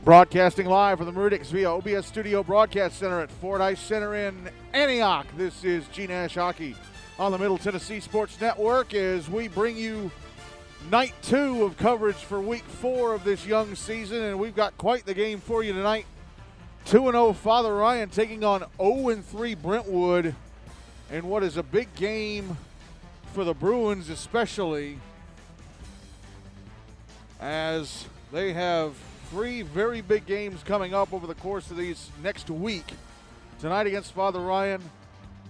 Broadcasting live from the Meridics via OBS Studio Broadcast Center at Fordyce Center in Antioch. This is GNASH Hockey on the Middle Tennessee Sports Network as we bring you night 2 of coverage for week 4 of this young season, and we've got quite the game for you tonight. 2-0 Father Ryan taking on 0-3 Brentwood, and what is a big game for the Bruins, especially as they have 3 very big games coming up over the course of these next week. Tonight against Father Ryan,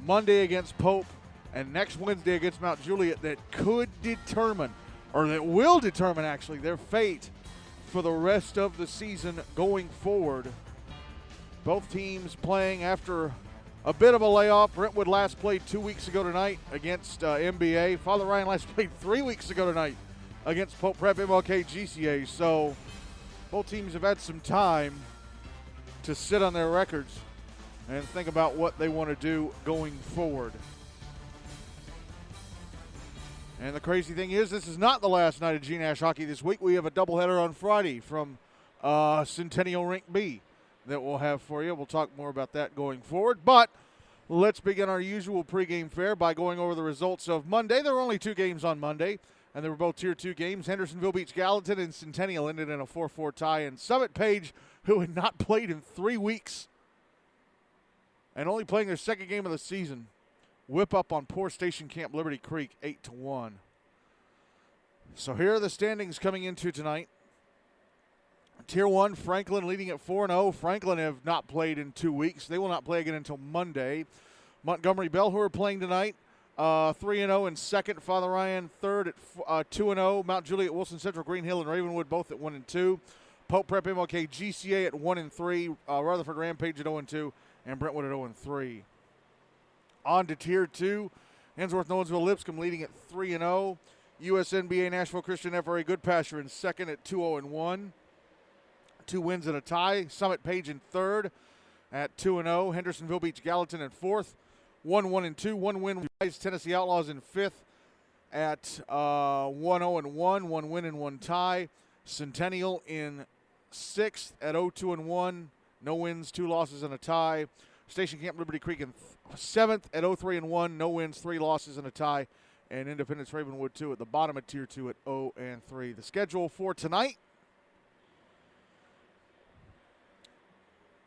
Monday against Pope, and next Wednesday against Mount Juliet that could determine, or that will determine actually, their fate for the rest of the season going forward. Both teams playing after a bit of a layoff. Brentwood last played 2 weeks ago tonight against MBA. Father Ryan last played 3 weeks ago tonight against Pope Prep MLK GCA. So both teams have had some time to sit on their records and think about what they want to do going forward. And the crazy thing is, this is not the last night of GNASH Hockey this week. We have a doubleheader on Friday from Centennial Rink B that we'll have for you. We'll talk more about that going forward. But let's begin our usual pregame fare by going over the results of Monday. There were only 2 games on Monday, and they were both Tier 2 games. Hendersonville beats Gallatin, and Centennial ended in a 4-4 tie. And Summit Page, who had not played in 3 weeks and only playing their second game of the season, whip up on poor Station Camp Liberty Creek 8-1. So here are the standings coming into tonight. Tier 1, Franklin leading at 4-0. Franklin have not played in 2 weeks. They will not play again until Monday. Montgomery Bell, who are playing tonight, 3-0 in second. Father Ryan third at 2-0. Mount Juliet, Wilson Central, Green Hill, and Ravenwood both at 1-2. Pope Prep MLK GCA at 1-3. Rutherford Rampage at 0-2. And Brentwood at 0-3. On to Tier 2. Hensworth Nolensville Lipscomb leading at 3-0. USNBA Nashville Christian FRA Goodpasture in second at 2-0-1. 2 wins and a tie. Summit Page in third at 2-0. Hendersonville beats Gallatin in fourth. 1-1-2. 1 win. Tennessee Outlaws in fifth at 1-0-1. 1 win and 1 tie. Centennial in sixth at 0-2-1. No wins, 2 losses and a tie. Station Camp Liberty Creek in seventh at 0-3-1. No wins, 3 losses and a tie. And Independence Ravenwood 2 at the bottom of Tier 2 at 0-3. The schedule for tonight.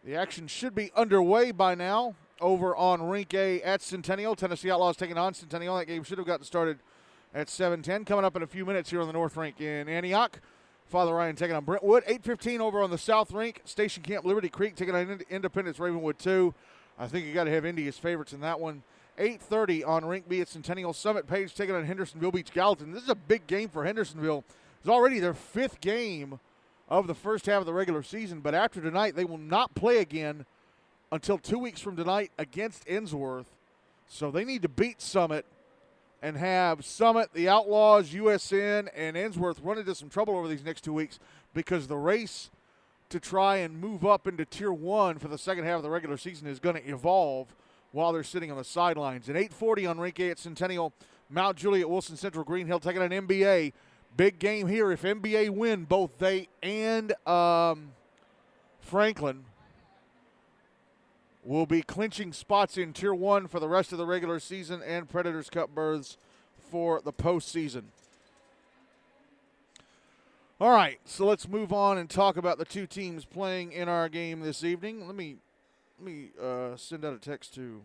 The action should be underway by now over on Rink A at Centennial. Tennessee Outlaws taking on Centennial. That game should have gotten started at 7:10. Coming up in a few minutes here on the North Rink in Antioch. Father Ryan taking on Brentwood. 8:15 over on the South Rink. Station Camp Liberty Creek taking on Independence Ravenwood 2. I think you got to have Indy as favorites in that one. 8:30 on Rink B at Centennial. Summit Page taking on Hendersonville beats Gallatin. This is a big game for Hendersonville. It's already their 5th game of the first half of the regular season, but after tonight, they will not play again until 2 weeks from tonight against Ensworth. So they need to beat Summit and have Summit, the Outlaws, USN, and Ensworth run into some trouble over these next 2 weeks because the race to try and move up into Tier 1 for the second half of the regular season is going to evolve while they're sitting on the sidelines. At 8:40 on Rink A at Centennial, Mount Juliet, Wilson Central, Green Hill taking on MBA. Big game here. If MBA win, both they and Franklin will be clinching spots in Tier 1 for the rest of the regular season and Predators Cup berths for the postseason. All right, so let's move on and talk about the 2 teams playing in our game this evening. Let me send out a text to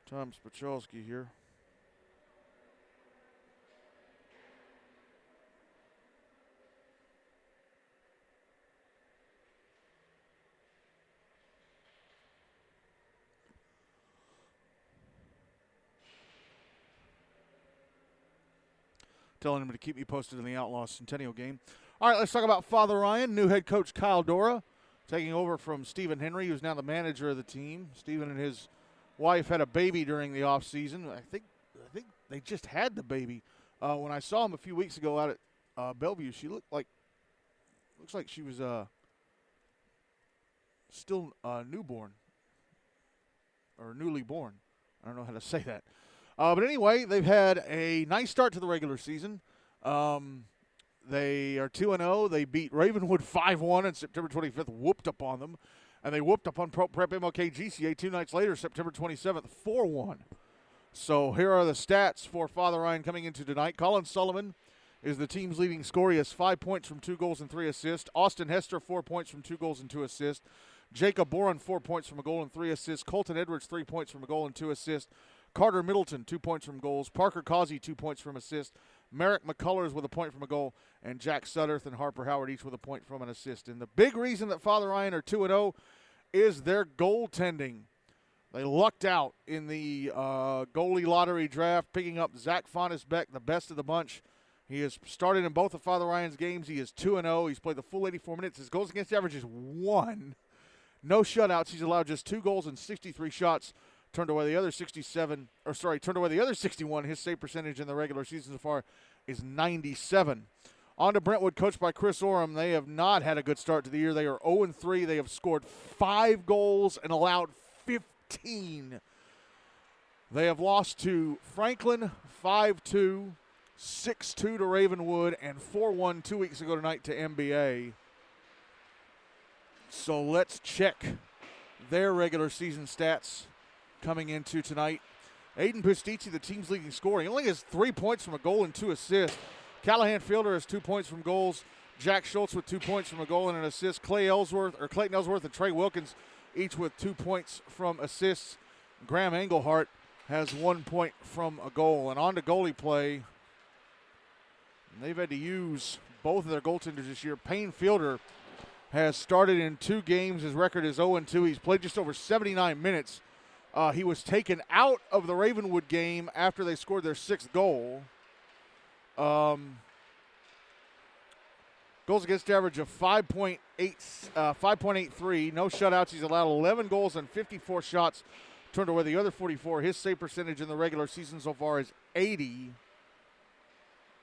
Tom Spachalski here. Telling him to keep me posted in the Outlaws Centennial game. All right, let's talk about Father Ryan. New head coach Kyle Dora taking over from Stephen Henry, who's now the manager of the team. Stephen and his wife had a baby during the offseason. I think they just had the baby. When I saw him a few weeks ago out at Bellevue, she looks like she was still newborn or newly born. I don't know how to say that. But anyway, they've had a nice start to the regular season. They are 2-0. They beat Ravenwood 5-1 on September 25th, whooped up on them. And they whooped up on Prep MOK GCA 2 nights later, September 27th, 4-1. So here are the stats for Father Ryan coming into tonight. Colin Sullivan is the team's leading scorer. He has 5 points from 2 goals and 3 assists. Austin Hester, 4 points from 2 goals and 2 assists. Jacob Boren, 4 points from a goal and 3 assists. Colton Edwards, 3 points from a goal and 2 assists. Carter Middleton, 2 points from goals. Parker Causey, 2 points from assists. Merrick McCullers with a point from a goal. And Jack Sutterth and Harper Howard each with a point from an assist. And the big reason that Father Ryan are 2-0 is their goaltending. They lucked out in the goalie lottery draft, picking up Zach Fonnesbeck, the best of the bunch. He has started in both of Father Ryan's games. He is 2-0. He's played the full 84 minutes. His goals against average is 1. No shutouts. He's allowed just 2 goals and 63 shots. Turned away the other 61. His save percentage in the regular season so far is 97. On to Brentwood, coached by Chris Oram. They have not had a good start to the year. They are 0-3. They have scored 5 goals and allowed 15. They have lost to Franklin 5-2, 6-2 to Ravenwood, and 4-1 2 weeks ago tonight to MBA. So let's check their regular season stats coming into tonight. Aiden Pustici, the team's leading scorer. He only has 3 points from a goal and 2 assists. Callahan Fielder has 2 points from goals. Jack Schultz with 2 points from a goal and an assist. Clayton Ellsworth and Trey Wilkins each with 2 points from assists. Graham Engelhart has 1 point from a goal. And on to goalie play. They've had to use both of their goaltenders this year. Payne Fielder has started in 2 games. His record is 0-2. He's played just over 79 minutes. He was taken out of the Ravenwood game after they scored their 6th goal. Goals against average of 5.83. No shutouts. He's allowed 11 goals and 54 shots. Turned away the other 44. His save percentage in the regular season so far is 80.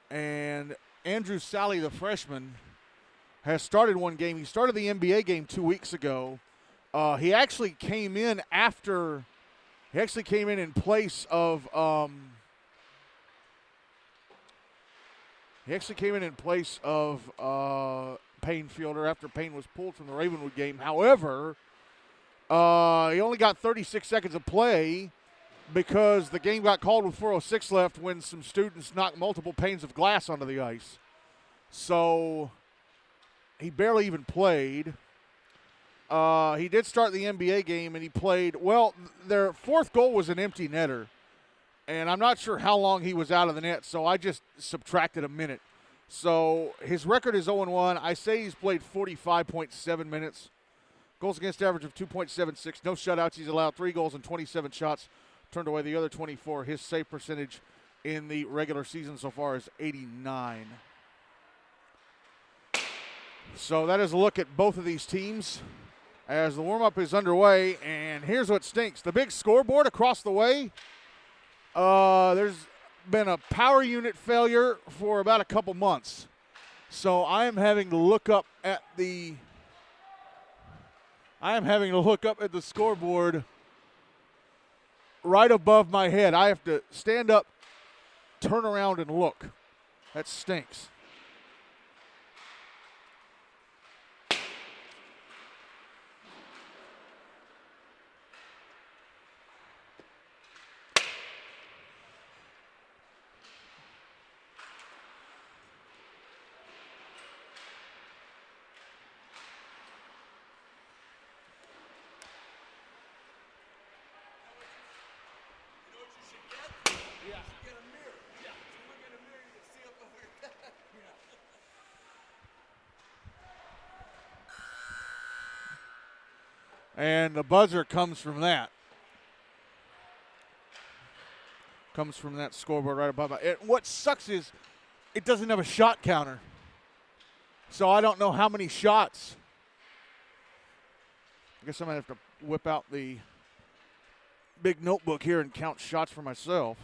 And Andrew Sally, the freshman, has started 1 game. He started the NBA game 2 weeks ago. He actually came in in place of Payne Fielder after Payne was pulled from the Ravenwood game. However, he only got 36 seconds of play because the game got called with 4:06 left when some students knocked multiple panes of glass onto the ice. So he barely even played. He did start the NBA game, and he played, well, their 4th goal was an empty netter. And I'm not sure how long he was out of the net, so I just subtracted a minute. So his record is 0-1. I say he's played 45.7 minutes. Goals against average of 2.76. No shutouts. He's allowed 3 goals and 27 shots. Turned away the other 24. His save percentage in the regular season so far is 89. So that is a look at both of these teams as the warm-up is underway. And here's what stinks. The big scoreboard across the way, there's been a power unit failure for about a couple months. So I am having to look up at the scoreboard right above my head. I have to stand up, turn around, and look. That stinks. And the buzzer comes from that. Comes from that scoreboard right above it. What sucks is it doesn't have a shot counter. So I don't know how many shots. I guess I might have to whip out the big notebook here and count shots for myself.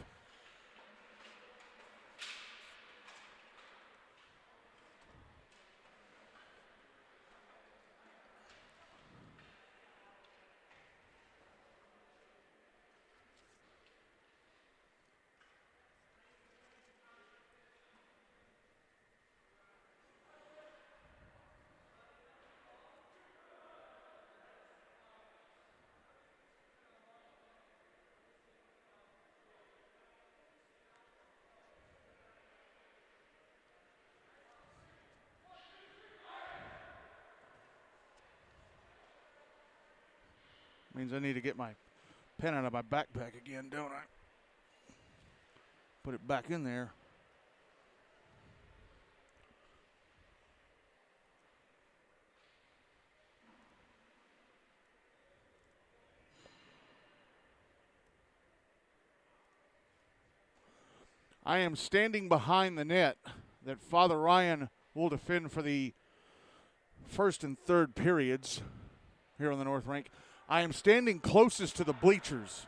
Means I need to get my pen out of my backpack again, don't I? Put it back in there. I am standing behind the net that Father Ryan will defend for the first and third periods here on the North Rink. I am standing closest to the bleachers.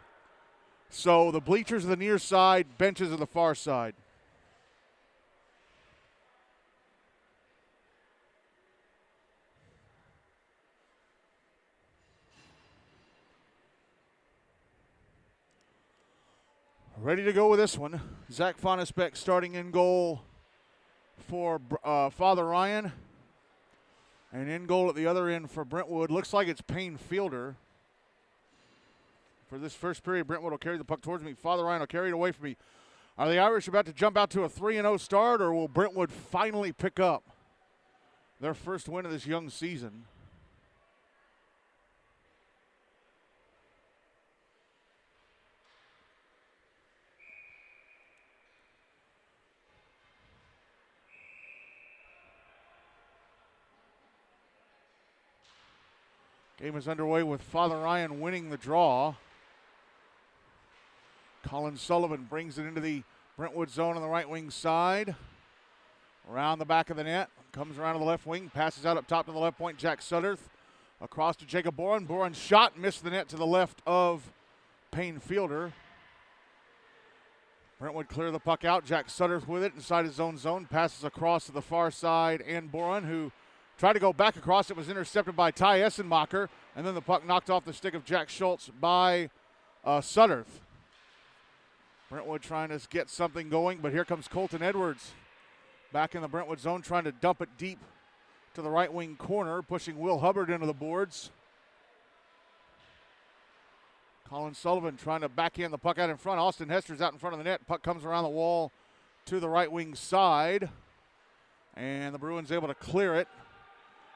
So the bleachers are the near side, benches are the far side. Ready to go with this one. Zach Fonisbeck starting in goal for Father Ryan. And in goal at the other end for Brentwood. Looks like it's Payne Fielder. For this first period, Brentwood will carry the puck towards me. Father Ryan will carry it away from me. Are the Irish about to jump out to a 3-0 start, or will Brentwood finally pick up their first win of this young season? Game is underway with Father Ryan winning the draw. Colin Sullivan brings it into the Brentwood zone on the right wing side. Around the back of the net. Comes around to the left wing. Passes out up top to the left point. Jack Sutterth. Across to Jacob Boren. Boren's shot missed the net to the left of Payne Fielder. Brentwood clear the puck out. Jack Sutterth with it inside his own zone. Passes across to the far side. And Boren, who tried to go back across. It was intercepted by Ty Essenmacher. And then the puck knocked off the stick of Jack Schultz by Sutterth. Brentwood trying to get something going, but here comes Colton Edwards. Back in the Brentwood zone, trying to dump it deep to the right wing corner, pushing Will Hubbard into the boards. Colin Sullivan trying to backhand the puck out in front. Austin Hester's out in front of the net. Puck comes around the wall to the right wing side. And the Bruins able to clear it.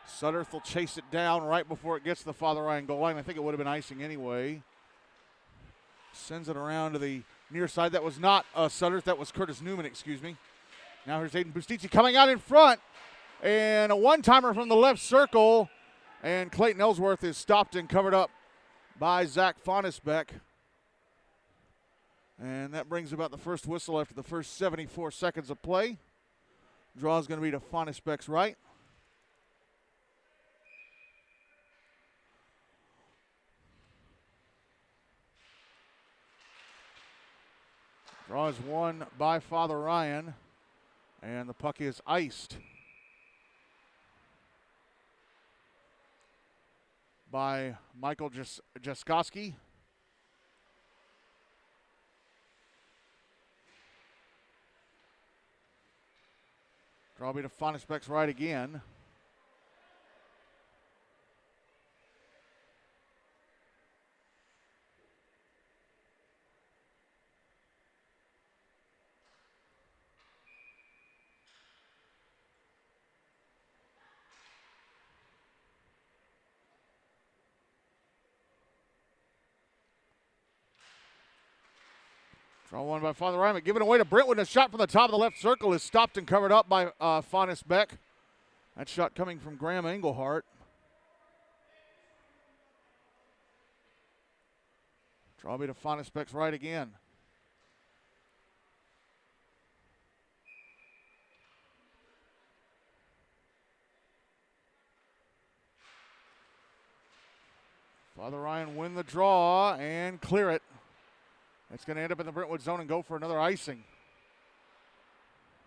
Sutterth will chase it down right before it gets to the Father Ryan goal line. I think it would have been icing anyway. Sends it around to the near side. That was not Sutterth. That was Curtis Newman, excuse me. Now here's Aiden Bustici coming out in front. And a one-timer from the left circle. And Clayton Ellsworth is stopped and covered up by Zach Fonisbeck. And that brings about the first whistle after the first 74 seconds of play. Draw is going to be to Fonisbeck's right. Draw is won by Father Ryan, and the puck is iced by Michael Jaskowski. Draw be to Fonisbeck's right again. Draw one by Father Ryan, given away to Brentwood. A shot from the top of the left circle is stopped and covered up by Fonisbeck. That shot coming from Graham Englehart. Draw be to Fonisbeck's right again. Father Ryan win the draw and clear it. It's going to end up in the Brentwood zone and go for another icing.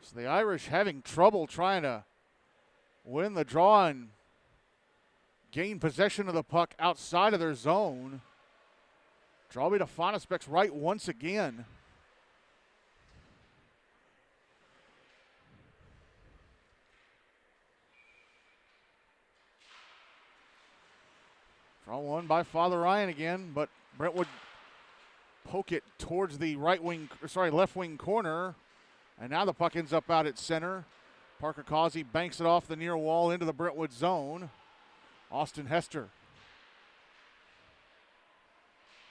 So the Irish having trouble trying to win the draw and gain possession of the puck outside of their zone. Draw be to Fonisbeck's right once again. Draw one by Father Ryan again, but Brentwood poke it towards the left wing corner. And now the puck ends up out at center. Parker Causey banks it off the near wall into the Brentwood zone. Austin Hester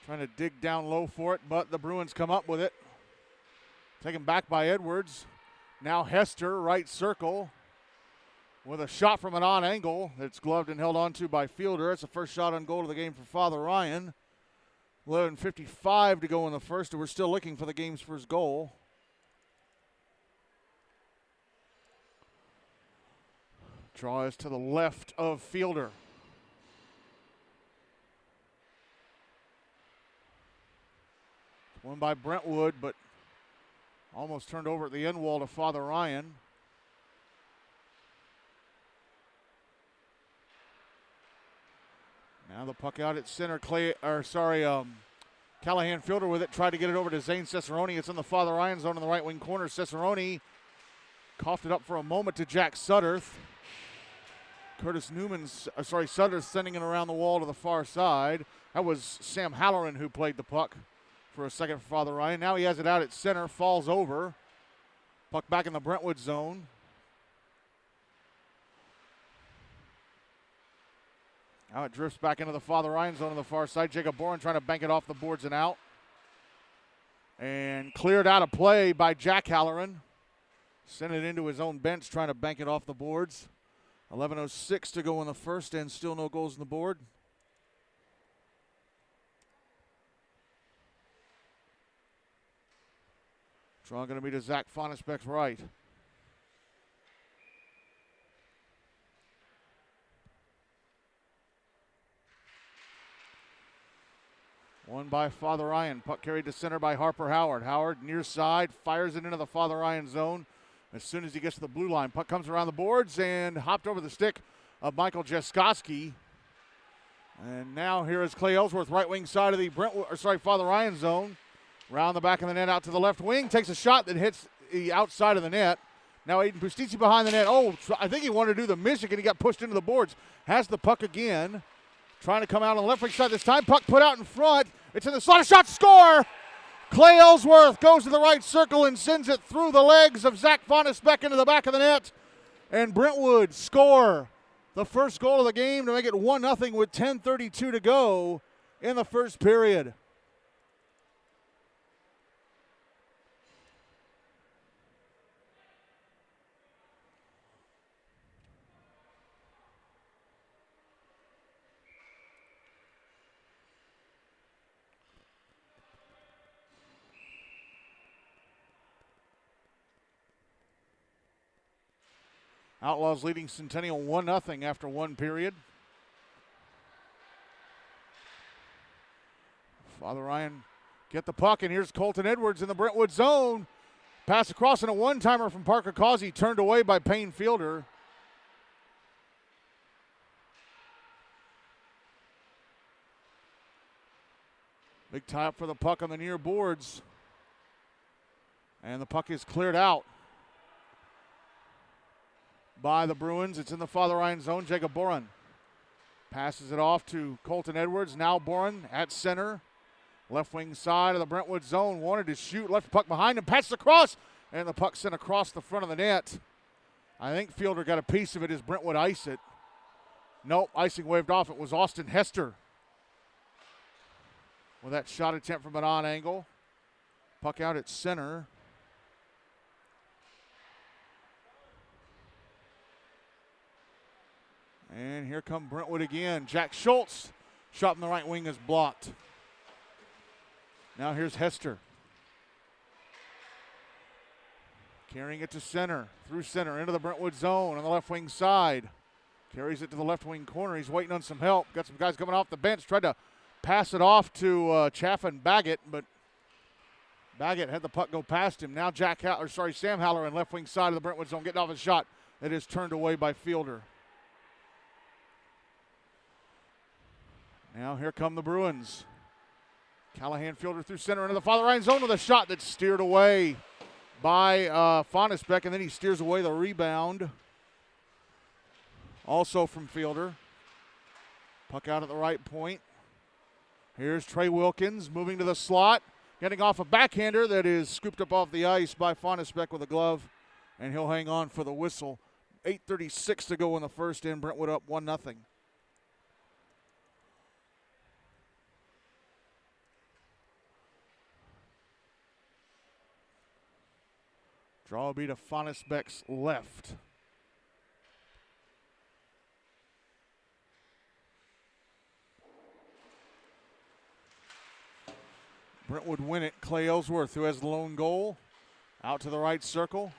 Trying to dig down low for it, but the Bruins come up with it. Taken back by Edwards. Now Hester, right circle, with a shot from an on angle that's gloved and held onto by Fielder. It's the first shot on goal of the game for Father Ryan. 11:55 to go in the first, and we're still looking for the game's first goal. Draw is to the left of Fielder. Won by Brentwood, but almost turned over at the end wall to Father Ryan. Now the puck out at center. Callahan Fielder with it. Tried to get it over to Zane Cicerone. It's in the Father Ryan zone in the right wing corner. Cicerone coughed it up for a moment to Jack Sudderth. Sudderth sending it around the wall to the far side. That was Sam Halloran who played the puck for a second for Father Ryan. Now he has it out at center, falls over. Puck back in the Brentwood zone. Now it drifts back into the Father Ryan zone on the far side. Jacob Boren trying to bank it off the boards and out. And cleared out of play by Jack Halloran. Sent it into his own bench, trying to bank it off the boards. 11:06 to go in the first, and still no goals on the board. Draw going to be to Zach Fonisbeck's right. Won by Father Ryan. Puck carried to center by Harper Howard. Howard near side, fires it into the Father Ryan zone. As soon as he gets to the blue line, puck comes around the boards and hopped over the stick of Michael Jaskowski. And now here is Clay Ellsworth, right wing side of the Father Ryan zone. Round the back of the net out to the left wing. Takes a shot that hits the outside of the net. Now Aiden Pustizzi behind the net. Oh, I think he wanted to do the Michigan. He got pushed into the boards. Has the puck again. Trying to come out on the left wing side this time. Puck put out in front. It's in the slot. A shot, score! Clay Ellsworth goes to the right circle and sends it through the legs of Zach Fonisbeck into the back of the net. And Brentwood score the first goal of the game to make it 1-0 with 10:32 to go in the first period. Outlaws leading Centennial 1-0 after one period. Father Ryan get the puck, and here's Colton Edwards in the Brentwood zone. Pass across and a one-timer from Parker Causey, turned away by Payne Fielder. Big tie up for the puck on the near boards. And the puck is cleared out by the Bruins. It's in the Father Ryan zone. Jacob Boren passes it off to Colton Edwards. Now Boren at center. Left wing side of the Brentwood zone. Wanted to shoot. Left the puck behind him. Passes across. And the puck sent across the front of the net. I think Fielder got a piece of it as Brentwood iced it. Nope, icing waved off. It was Austin Hester with that shot attempt from an on angle. Puck out at center. And here come Brentwood again. Jack Schultz, shot in the right wing, is blocked. Now here's Hester. Carrying it to center, through center, into the Brentwood zone on the left wing side. Carries it to the left wing corner. He's waiting on some help. Got some guys coming off the bench. Tried to pass it off to Chaffin Baggett, but Baggett had the puck go past him. Now Sam Halloran, left wing side of the Brentwood zone, getting off his shot. It is turned away by Fielder. Now here come the Bruins. Callahan Fielder through center into the Father Ryan zone with a shot that's steered away by Fonisbeck, and then he steers away the rebound. Also from Fielder. Puck out at the right point. Here's Trey Wilkins moving to the slot, getting off a backhander that is scooped up off the ice by Fonisbeck with a glove, and he'll hang on for the whistle. 8:36 to go in the first, and Brentwood up 1-0. Draw will be to Fonisbeck's left. Brentwood win it. Clay Ellsworth, who has the lone goal, out to the right circle.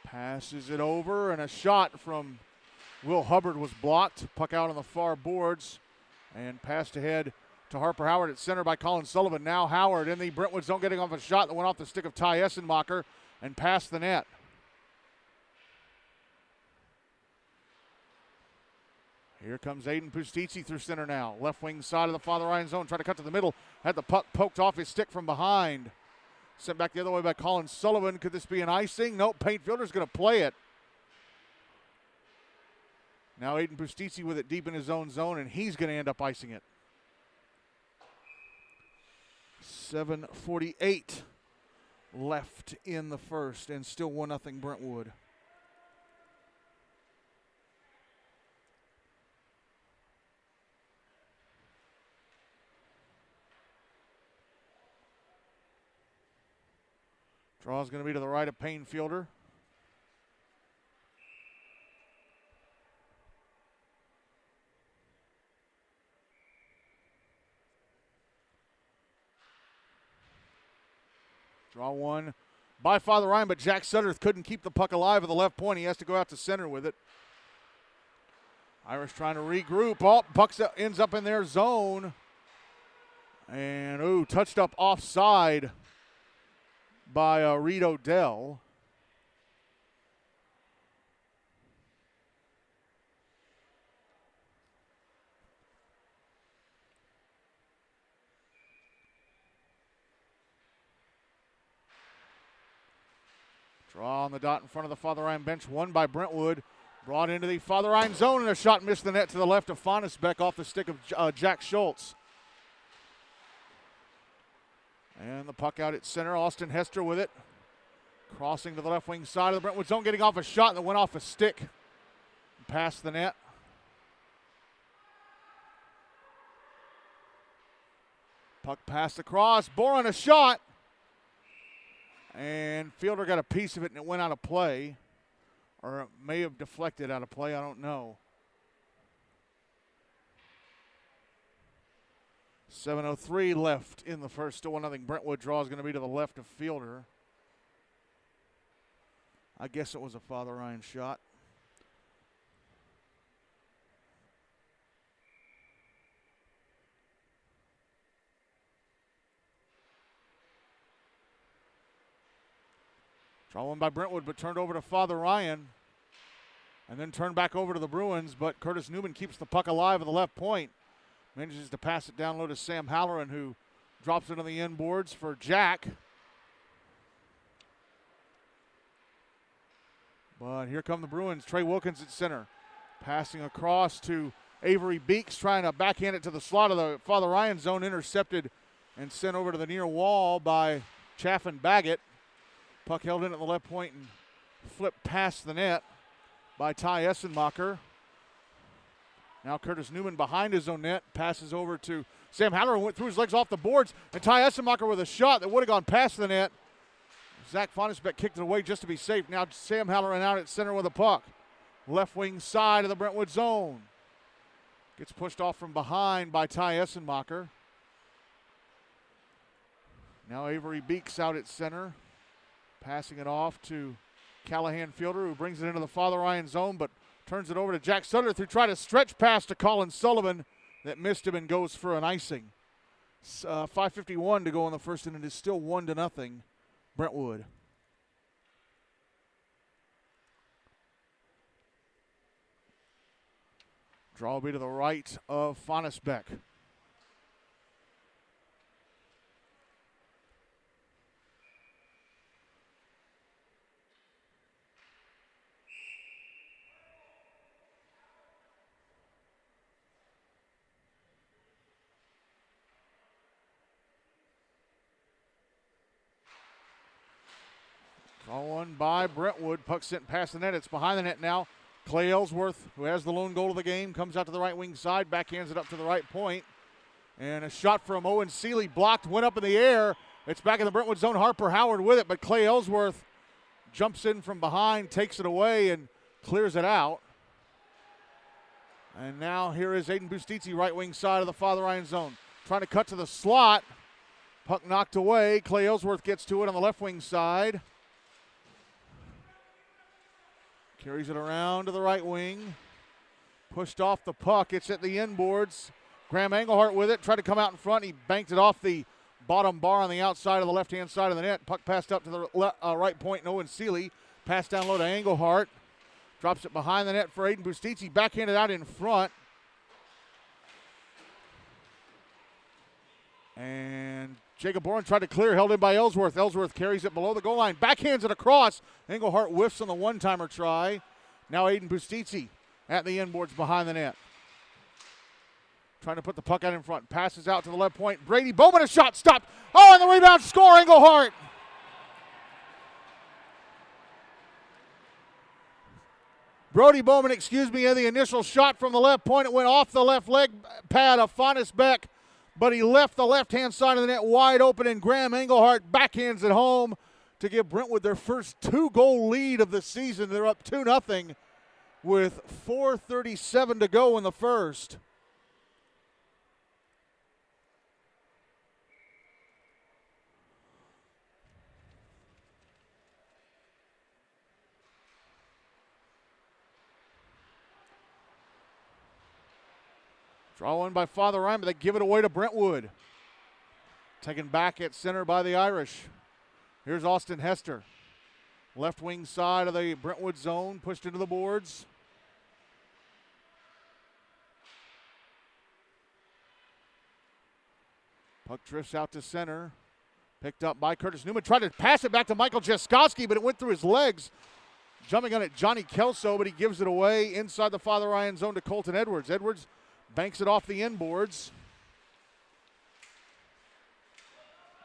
Passes it over, and a shot from Will Hubbard was blocked. Puck out on the far boards, and passed ahead to Harper Howard at center by Colin Sullivan. Now Howard in the Brentwood zone getting off a shot that went off the stick of Ty Essenmacher and past the net. Here comes Aiden Pustici through center now. Left wing side of the Father Ryan zone. Trying to cut to the middle. Had the puck poked off his stick from behind. Sent back the other way by Colin Sullivan. Could this be an icing? Nope. Paint Fielder's going to play it. Now Aiden Pustici with it deep in his own zone, and he's going to end up icing it. 7:48 left in the first, and still 1-0 Brentwood. Draw is going to be to the right of Payne Fielder. Draw one by Father Ryan, but Jack Sutterth couldn't keep the puck alive at the left point. He has to go out to center with it. Irish trying to regroup. Oh, puck ends up in their zone. And, touched up offside by Reed Odell. Draw on the dot in front of the Father Ryan bench, won by Brentwood. Brought into the Father Ryan zone, and a shot missed the net to the left of Fonisbeck off the stick of Jack Schultz. And the puck out at center. Austin Hester with it. Crossing to the left wing side of the Brentwood zone, getting off a shot that went off a stick. Past the net. Puck passed across. Boren a shot. And Fielder got a piece of it, and it went out of play. Or it may have deflected out of play. I don't know. 7:03 left in the first. Still 1-0 Brentwood. Draw is going to be to the left of Fielder. I guess it was a Father Ryan shot. Draw one by Brentwood, but turned over to Father Ryan. And then turned back over to the Bruins, but Curtis Newman keeps the puck alive at the left point. Manages to pass it down low to Sam Halloran, who drops it on the end boards for Jack. But here come the Bruins. Trey Wilkins at center. Passing across to Avery Beeks, trying to backhand it to the slot of the Father Ryan zone. Intercepted and sent over to the near wall by Chaffin Baggett. Puck held in at the left point and flipped past the net by Ty Essenmacher. Now Curtis Newman behind his own net, passes over to Sam Halloran, went through his legs off the boards, and Ty Essenmacher with a shot that would have gone past the net. Zach Fonisbeck kicked it away just to be safe. Now Sam Halloran out at center with a puck. Left wing side of the Brentwood zone. Gets pushed off from behind by Ty Essenmacher. Now Avery Beeks out at center. Passing it off to Callahan Fielder, who brings it into the Father Ryan zone, but turns it over to Jack Sutterth, who tried to stretch pass to Colin Sullivan that missed him and goes for an icing. 5:51 to go in the first, and it is still 1-0 Brentwood. Draw will be to the right of Fonisbeck. Draw one by Brentwood. Puck sent past the net. It's behind the net now. Clay Ellsworth, who has the lone goal of the game, comes out to the right wing side, backhands it up to the right point. And a shot from Owen Seeley blocked, went up in the air, It's back in the Brentwood zone. Harper Howard with it, but Clay Ellsworth jumps in from behind, takes it away, and clears it out. And now here is Aiden Bustizzi, right wing side of the Father Ryan zone. Trying to cut to the slot. Puck knocked away. Clay Ellsworth gets to it on the left wing side. Carries it around to the right wing. Pushed off the puck. It's at the inboards. Graham Engelhart with it. Tried to come out in front. He banked it off the bottom bar on the outside of the left-hand side of the net. Puck passed up to the right point. Owen Seeley. Passed down low to Engelhart. Drops it behind the net for Aiden Bustizzi. Backhanded out in front. And Jacob Boren tried to clear, held in by Ellsworth. Ellsworth carries it below the goal line. Backhands it across. Engelhart whiffs on the one-timer try. Now Aiden Bustizzi at the inboards behind the net. Trying to put the puck out in front. Passes out to the left point. Brady Bowman, a shot stopped. Oh, and the rebound score, Engelhart. Brody Bowman, had the initial shot from the left point. It went off the left leg pad of Faunus Beck, but he left the left-hand side of the net wide open, and Graham Engelhart backhands it home to give Brentwood their first 2-goal lead of the season. They're up 2-0 with 4:37 to go in the first. Draw in by Father Ryan, but they give it away to Brentwood. Taken back at center by the Irish. Here's Austin Hester. Left wing side of the Brentwood zone, pushed into the boards. Puck drifts out to center. Picked up by Curtis Newman. Tried to pass it back to Michael Jaskowski, but it went through his legs. Jumping on it, Johnny Kelso, but he gives it away inside the Father Ryan zone to Colton Edwards. Edwards banks it off the inboards.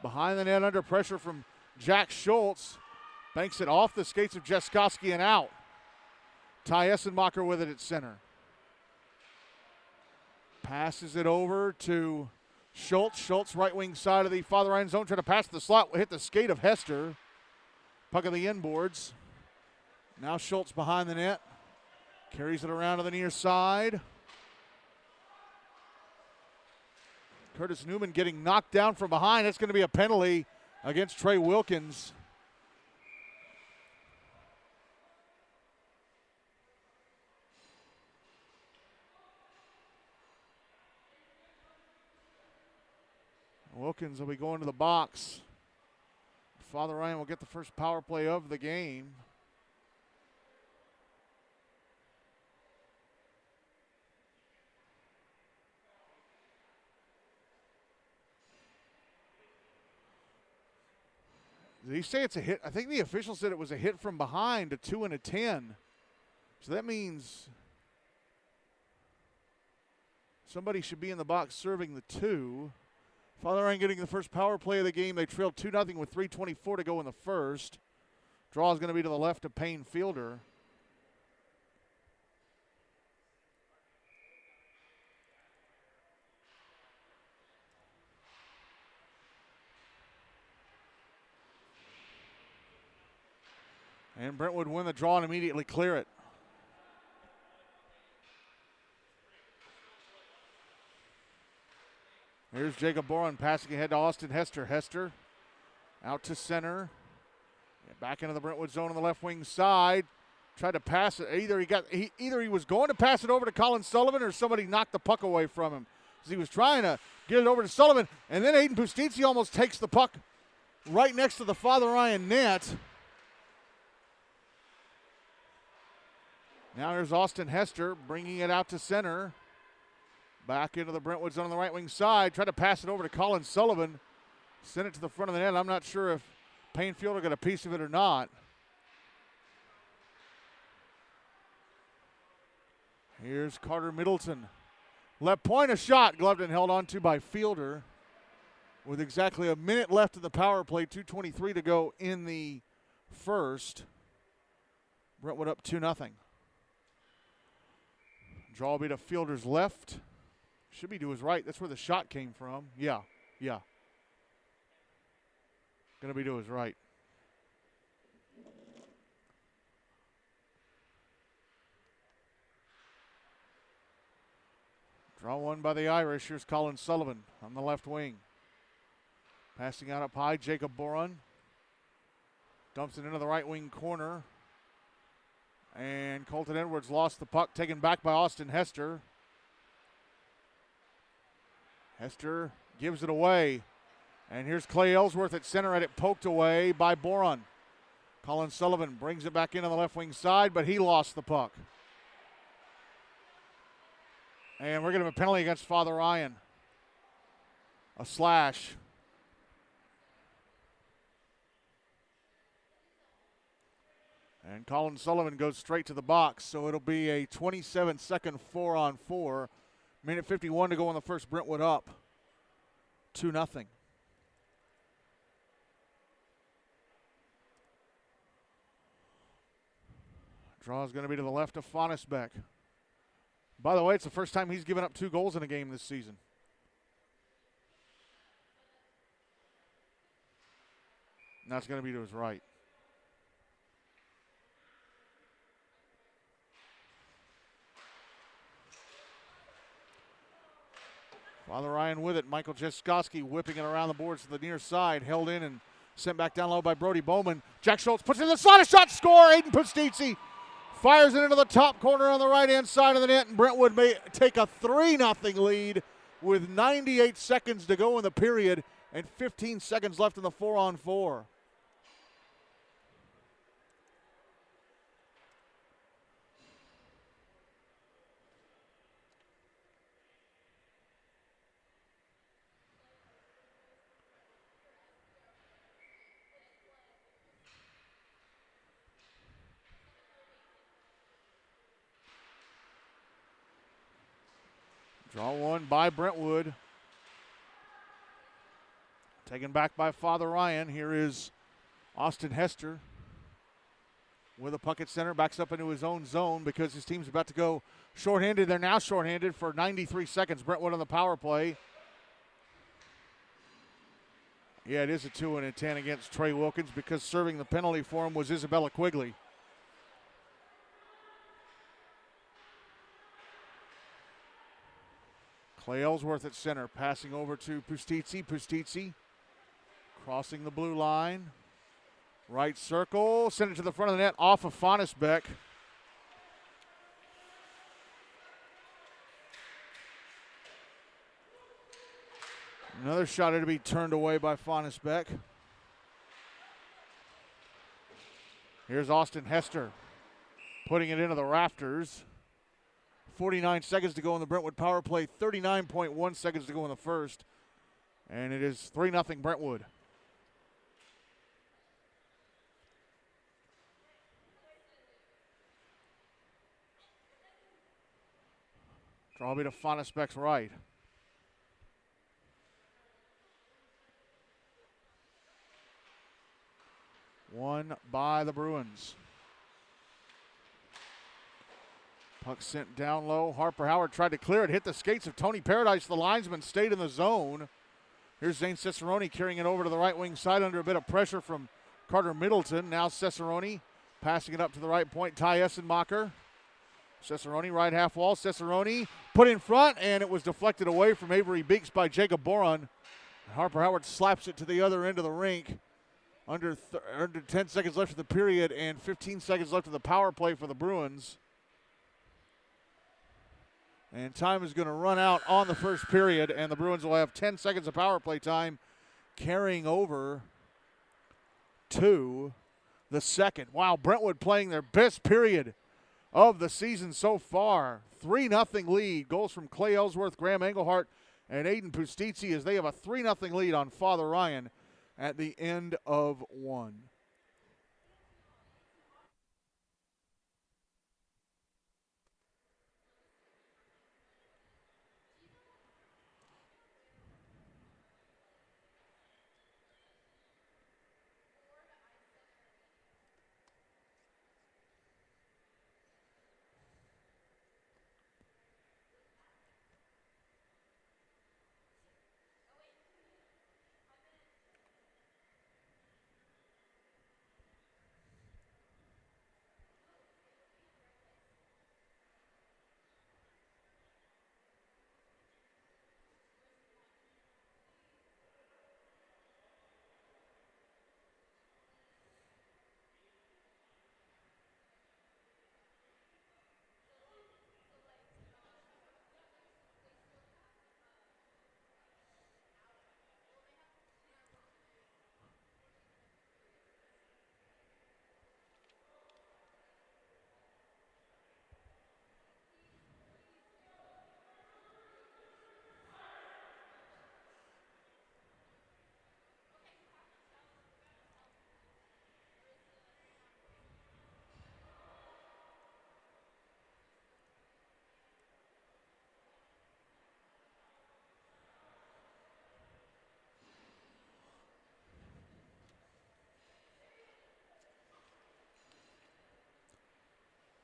Behind the net under pressure from Jack Schultz. Banks it off the skates of Jaskowski and out. Ty Essenmacher with it at center. Passes it over to Schultz. Schultz right wing side of the Father Ryan zone. Trying to pass the slot. Hit the skate of Hester. Puck on the inboards. Now Schultz behind the net. Carries it around to the near side. Curtis Newman getting knocked down from behind. That's going to be a penalty against Trey Wilkins. Wilkins will be going to the box. Father Ryan will get the first power play of the game. Did he say it's a hit? I think the official said it was a hit from behind, a 2 and a 10. So that means somebody should be in the box serving the 2. Father Ryan getting the first power play of the game. They trailed 2-0 with 3:24 to go in the first. Draw is going to be to the left of Payne Fielder. And Brentwood win the draw and immediately clear it. Here's Jacob Boren passing ahead to Austin Hester. Hester out to center. Back into the Brentwood zone on the left wing side. Tried to pass it. Either he was going to pass it over to Colin Sullivan or somebody knocked the puck away from him. Because he was trying to get it over to Sullivan. And then Aiden Bustizzi almost takes the puck right next to the Father Ryan net. Now here's Austin Hester bringing it out to center. Back into the Brentwood zone on the right wing side. Tried to pass it over to Colin Sullivan. Sent it to the front of the net. I'm not sure if Payne Fielder got a piece of it or not. Here's Carter Middleton. Left point, a shot. Gloved and held on to by Fielder. With exactly a minute left in the power play. 2:23 to go in the first. Brentwood up 2-0. Draw will be to Fielder's left. Should be to his right. That's where the shot came from. Yeah. Going to be to his right. Draw one by the Irish. Here's Colin Sullivan on the left wing. Passing out up high, Jacob Boron. Dumps it into the right wing corner. And Colton Edwards lost the puck, taken back by Austin Hester. Hester gives it away. And here's Clay Ellsworth at center, at it poked away by Boron. Colin Sullivan brings it back into the left wing side, but he lost the puck. And we're going to have a penalty against Father Ryan. A slash. And Colin Sullivan goes straight to the box, so it'll be a 27-second 4-on-4. Minute 51 to go in the first. Brentwood up 2-0. Draw is going to be to the left of Fonisbeck. By the way, it's the first time he's given up 2 goals in a game this season. And that's going to be to his right. Father Ryan with it. Michael Jaskowski whipping it around the boards to the near side. Held in and sent back down low by Brody Bowman. Jack Schultz puts it in the slot. A shot, score. Aiden Pustizzi fires it into the top corner on the right-hand side of the net. And Brentwood may take a 3-0 lead with 98 seconds to go in the period and 15 seconds left in the 4-on-4. Draw one by Brentwood. Taken back by Father Ryan. Here is Austin Hester with a puck at center. Backs up into his own zone because his team's about to go shorthanded. They're now shorthanded for 93 seconds. Brentwood on the power play. Yeah, it is a 2-10 against Trey Wilkins because serving the penalty for him was Isabella Quigley. Clay Ellsworth at center, passing over to Pustizzi. Pustizzi crossing the blue line. Right circle, send it to the front of the net off of Fonisbeck. Another shot to be turned away by Fonisbeck. Here's Austin Hester putting it into the rafters. 49 seconds to go in the Brentwood power play, 39.1 seconds to go in the first. And it is 3-0 Brentwood. Draw be to Fonisbeck's right. One by the Bruins. Puck sent down low. Harper Howard tried to clear it, hit the skates of Tony Paradise. The linesman stayed in the zone. Here's Zane Cicerone carrying it over to the right wing side under a bit of pressure from Carter Middleton. Now Cicerone passing it up to the right point. Ty Essenmacher. Cicerone right half wall. Cicerone put in front, and it was deflected away from Avery Beeks by Jacob Boron. Harper Howard slaps it to the other end of the rink. Under 10 seconds left of the period and 15 seconds left of the power play for the Bruins. And time is going to run out on the first period, and the Bruins will have 10 seconds of power play time carrying over to the second. Wow, Brentwood playing their best period of the season so far. 3-0 lead. Goals from Clay Ellsworth, Graham Engelhart, and Aiden Pustizzi as they have a 3-0 lead on Father Ryan at the end of one.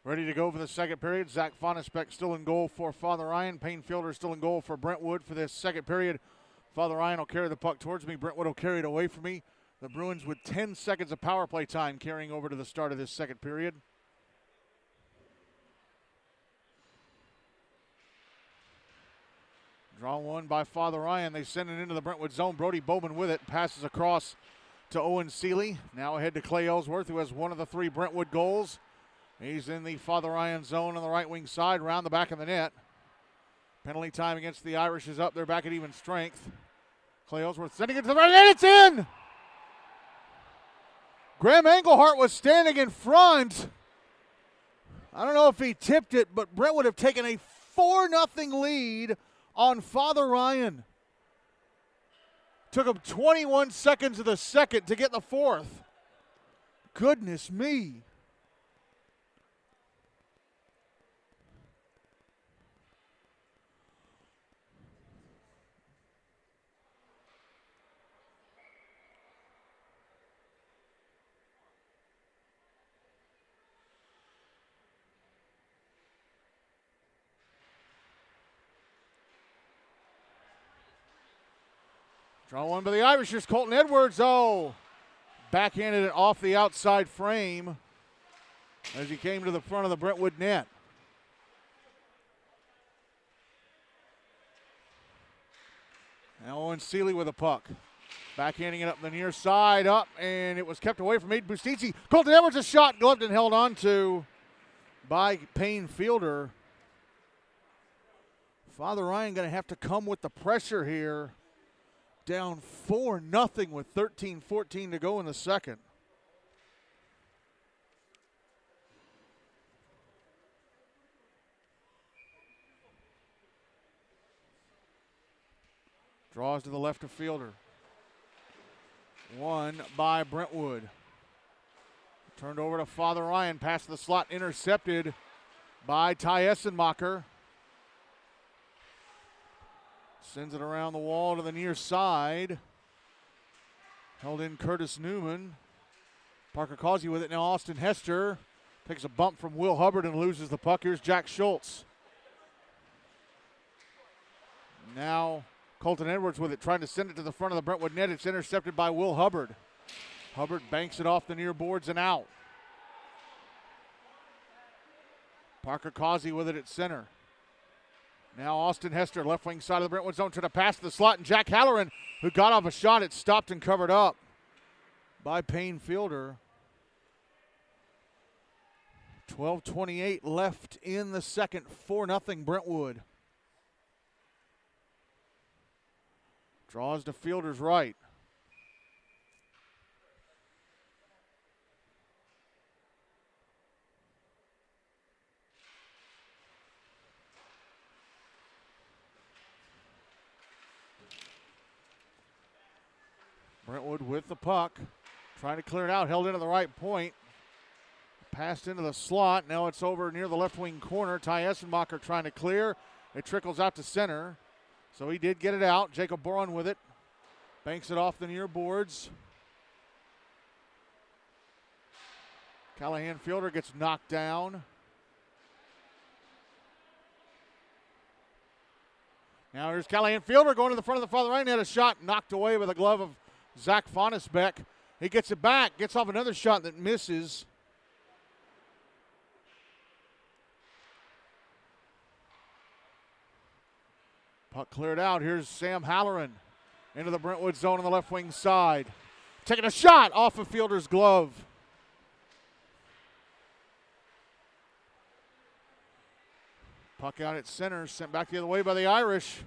Ready to go for the second period. Zach Fonisbeck still in goal for Father Ryan. Payne Fielder still in goal for Brentwood for this second period. Father Ryan will carry the puck towards me. Brentwood will carry it away from me. The Bruins with 10 seconds of power play time carrying over to the start of this second period. Draw one by Father Ryan. They send it into the Brentwood zone. Brody Bowman with it. Passes across to Owen Seeley. Now ahead to Clay Ellsworth, who has one of the 3 Brentwood goals. He's in the Father Ryan zone on the right wing side, around the back of the net. Penalty time against the Irish is up. They're back at even strength. Clay Ellsworth sending it to the right, and it's in! Graham Engelhart was standing in front. I don't know if he tipped it, but Brentwood have taken a 4-0 lead on Father Ryan. Took him 21 seconds of the second to get the fourth. Goodness me. Draw one by the Irish. Here's Colton Edwards. Oh, backhanded it off the outside frame as he came to the front of the Brentwood net. Now Owen Seeley with a puck. Backhanding it up the near side, up, and it was kept away from Aiden Bustizzi. Colton Edwards, a shot gloved and held on to by Payne Fielder. Father Ryan going to have to come with the pressure here. Down 4-0 with 13-14 to go in the second. Draws to the left of Fielder. One by Brentwood. Turned over to Father Ryan. Past the slot, intercepted by Ty Essenmacher. Sends it around the wall to the near side. Held in Curtis Newman. Parker Causey with it now. Austin Hester takes a bump from Will Hubbard and loses the puck. Here's Jack Schultz. Now Colton Edwards with it, trying to send it to the front of the Brentwood net. It's intercepted by Will Hubbard. Hubbard banks it off the near boards and out. Parker Causey with it at center. Now Austin Hester, left wing side of the Brentwood zone, trying to pass to the slot, and Jack Halloran, who got off a shot, it stopped and covered up by Payne Fielder. 12:28 left in the second, 4-0 Brentwood. Draws to Fielder's right. Brentwood with the puck, trying to clear it out, held into the right point. Passed into the slot, now it's over near the left wing corner. Ty Essenmacher trying to clear. It trickles out to center, so he did get it out. Jacob Boron with it, banks it off the near boards. Callahan Fielder gets knocked down. Now here's Callahan Fielder going to the front of the Father Ryan net. A shot knocked away by the glove of Zach Fonisbeck. He gets it back, gets off another shot that misses. Puck cleared out. Here's Sam Halloran into the Brentwood zone on the left wing side. Taking a shot off of Fielder's glove. Puck out at center, sent back the other way by the Irish.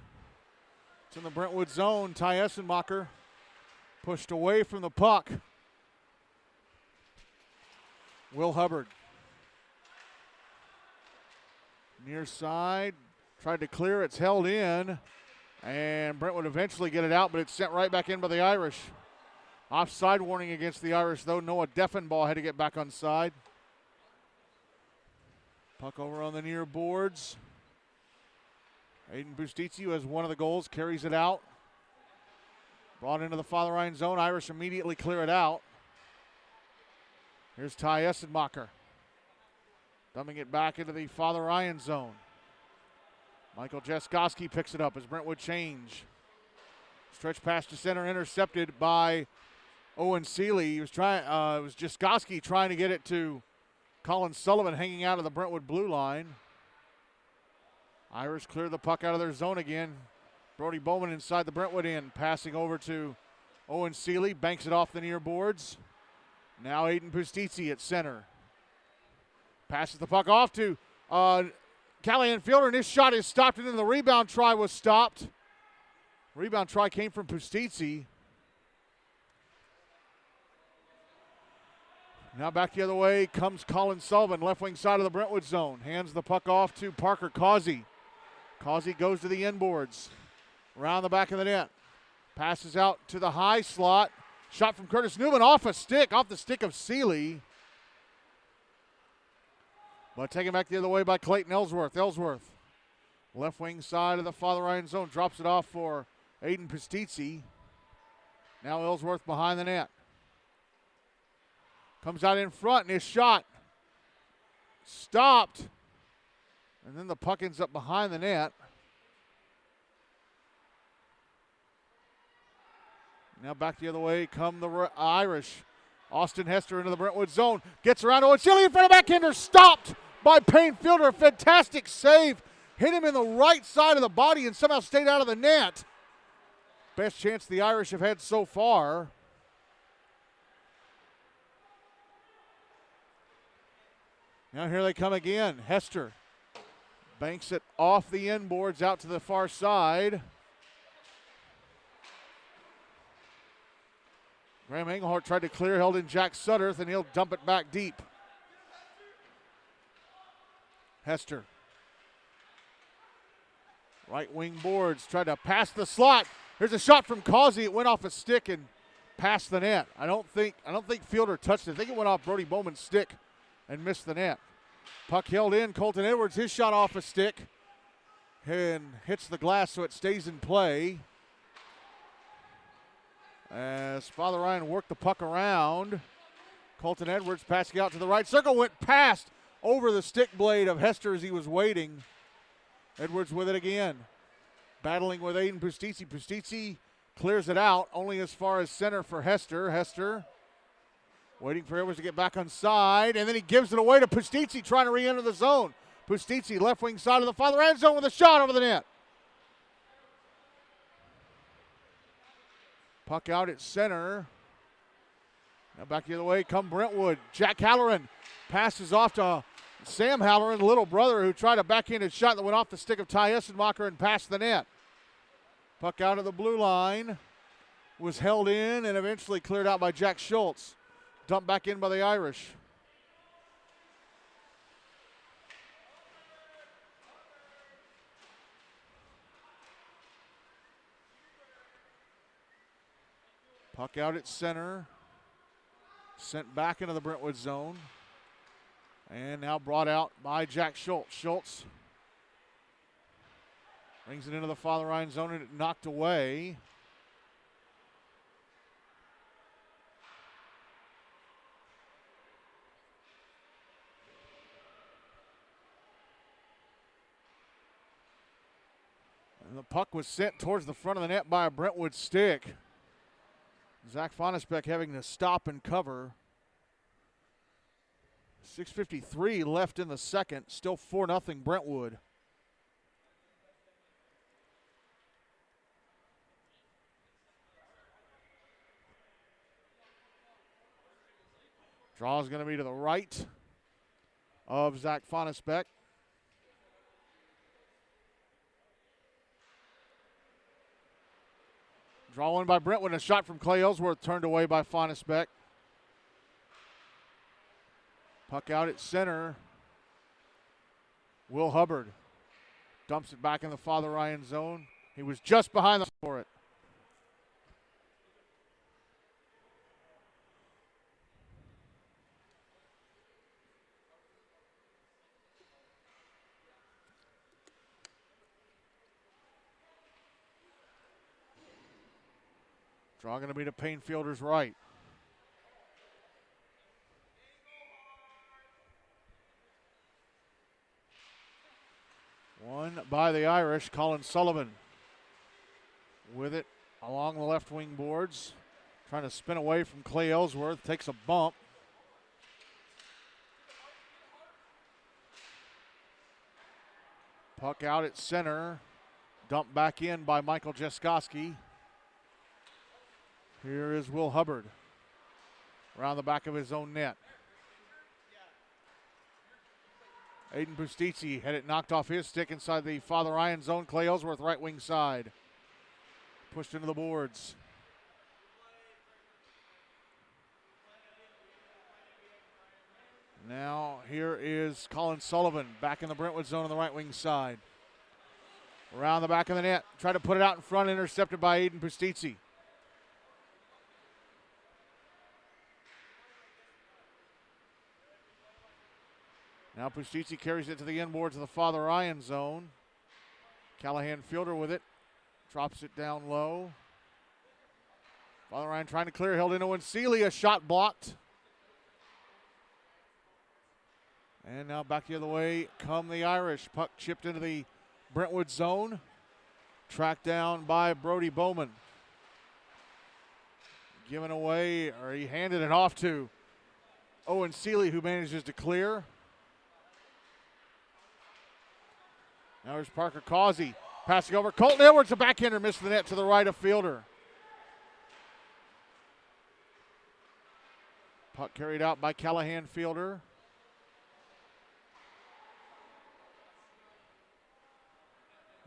It's in the Brentwood zone. Ty Essenmacher pushed away from the puck. Will Hubbard. Near side. Tried to clear. It's held in. And Brentwood eventually get it out, but it's sent right back in by the Irish. Offside warning against the Irish, though. Noah Deffenbaugh had to get back on side. Puck over on the near boards. Aiden Bustizzi, who has one of the goals, carries it out. Brought into the Father Ryan zone. Irish immediately clear it out. Here's Ty Essenmacher. Dumping it back into the Father Ryan zone. Michael Jaskowski picks it up as Brentwood change. Stretch pass to center, intercepted by Owen Seeley. He was trying. It was Jaskowski trying to get it to Colin Sullivan, hanging out of the Brentwood blue line. Irish clear the puck out of their zone again. Brody Bowman inside the Brentwood end, passing over to Owen Seeley, banks it off the near boards. Now Aiden Pustizzi at center. Passes the puck off to Callahan Fielder, and his shot is stopped, and then the rebound try was stopped. Rebound try came from Pustizzi. Now back the other way comes Colin Sullivan, left wing side of the Brentwood zone. Hands the puck off to Parker Causey. Causey goes to the inboards. Around the back of the net. Passes out to the high slot. Shot from Curtis Newman off the stick of Seeley. But taken back the other way by Clayton Ellsworth. Ellsworth, left wing side of the Father Ryan zone, drops it off for Aiden Pustizzi. Now Ellsworth behind the net. Comes out in front, and his shot stopped. And then the puck ends up behind the net. Now back the other way come the Irish. Austin Hester into the Brentwood zone. Gets around Owen Seeley in front of backhander. Stopped by Payne Fielder. Fantastic save. Hit him in the right side of the body and somehow stayed out of the net. Best chance the Irish have had so far. Now here they come again. Hester banks it off the inboards out to the far side. Graham Engelhart tried to clear, held in Jack Sutterth, and he'll dump it back deep. Hester. Right wing boards, tried to pass the slot. Here's a shot from Causey. It went off a stick and past the net. I don't think Fielder touched it. I think it went off Brody Bowman's stick and missed the net. Puck held in. Colton Edwards, his shot off a stick and hits the glass, so it stays in play. As Father Ryan worked the puck around, Colton Edwards passing out to the right circle, went past over the stick blade of Hester as he was waiting. Edwards with it again. Battling with Aiden Pustizzi. Pustizzi clears it out, only as far as center for Hester. Hester waiting for Edwards to get back on side, and then he gives it away to Pustizzi trying to re-enter the zone. Pustizzi, left wing side of the Father Ryan zone with a shot over the net. Puck out at center. Now back the other way come Brentwood. Jack Halloran passes off to Sam Halloran, little brother, who tried a backhanded shot that went off the stick of Ty Essenmacher and past the net. Puck out of the blue line. Was held in and eventually cleared out by Jack Schultz. Dumped back in by the Irish. Puck out at center. Sent back into the Brentwood zone. And now brought out by Jack Schultz. Schultz brings it into the Father Ryan zone and it knocked away. And the puck was sent towards the front of the net by a Brentwood stick. Zach Fonisbeck having to stop and cover. 6:53 left in the second. Still 4-0 Brentwood. Draw is going to be to the right of Zach Fonisbeck. Draw one by Brentwood, a shot from Clay Ellsworth turned away by Fonisbeck. Puck out at center. Will Hubbard dumps it back in the Father Ryan zone. He was just behind the for it. Draw going to be to Payne Fielder's right. Won by the Irish. Colin Sullivan with it along the left wing boards. Trying to spin away from Clay Ellsworth. Takes a bump. Puck out at center. Dumped back in by Michael Jaskowski. Here is Will Hubbard. Around the back of his own net. Aiden Bustici had it knocked off his stick inside the Father Ryan zone. Clay Ellsworth, right wing side. Pushed into the boards. Now here is Colin Sullivan back in the Brentwood zone on the right wing side. Around the back of the net. Tried to put it out in front, intercepted by Aiden Bustici. Now Pustici carries it to the inboards of the Father Ryan zone. Callahan fielder with it. Drops it down low. Father Ryan trying to clear, held into Seeley, a shot blocked. And now back the other way come the Irish. Puck chipped into the Brentwood zone. Tracked down by Brody Bowman. Given away, or he handed it off to Owen Seeley, who manages to clear. Now there's Parker Causey passing over. Colton Edwards, a backhander, missed the net to the right of fielder. Puck carried out by Callahan fielder.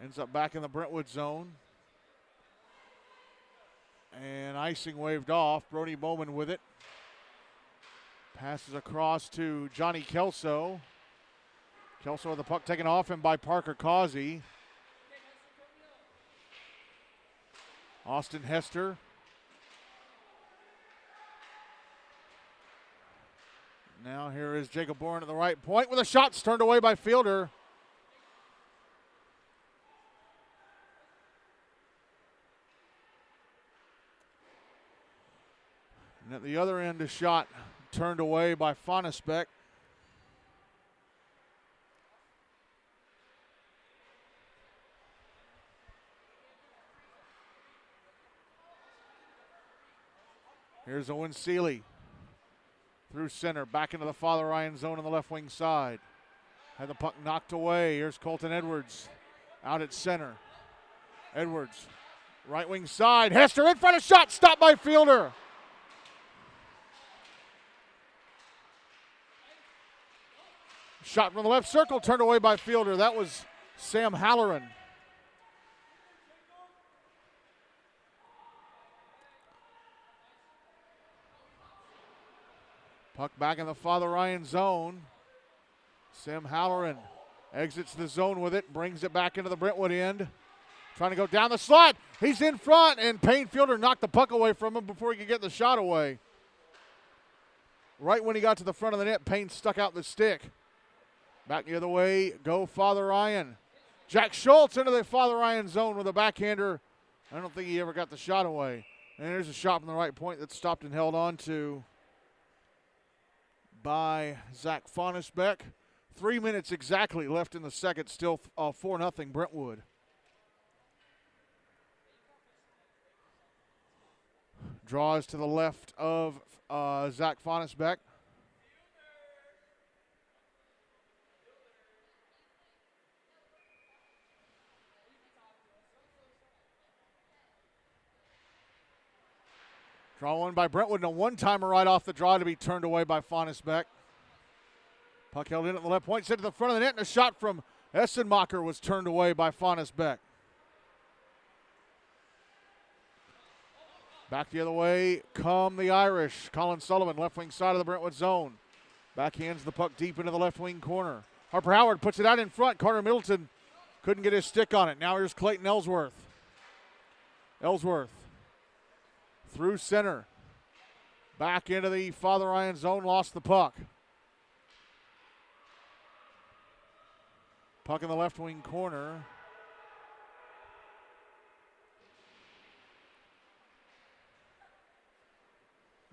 Ends up back in the Brentwood zone. And icing waved off. Brody Bowman with it. Passes across to Johnny Kelso. Kelso with the puck taken off him by Parker Causey. Austin Hester. Now here is Jacob Bourne at the right point with a shot turned away by fielder. And at the other end, a shot turned away by Fonisbeck. Here's Owen Seeley. Through center, back into the Father Ryan zone on the left wing side. Had the puck knocked away. Here's Colton Edwards out at center. Edwards, right wing side. Hester in front of shot, stopped by fielder. Shot from the left circle, turned away by fielder. That was Sam Halloran. Puck back in the Father Ryan zone. Sam Halloran exits the zone with it, brings it back into the Brentwood end. Trying to go down the slot. He's in front, and Payne fielder knocked the puck away from him before he could get the shot away. Right when he got to the front of the net, Payne stuck out the stick. Back the other way, go Father Ryan. Jack Schultz into the Father Ryan zone with a backhander. I don't think he ever got the shot away. And there's a shot from the right point that's stopped and held on to by Zach Fonisbeck. 3 minutes exactly left in the second, still 4-0 Brentwood. Draws to the left of Zach Fonisbeck. Draw one by Brentwood, and a one-timer right off the draw to be turned away by Fonisbeck. Puck held in at the left point, sent to the front of the net, and a shot from Essenmacher was turned away by Fonisbeck. Back the other way come the Irish. Colin Sullivan, left wing side of the Brentwood zone. Backhands the puck deep into the left wing corner. Harper Howard puts it out in front. Carter Middleton couldn't get his stick on it. Now here's Clayton Ellsworth. Ellsworth through center. Back into the Father Ryan zone, lost the puck. Puck in the left wing corner.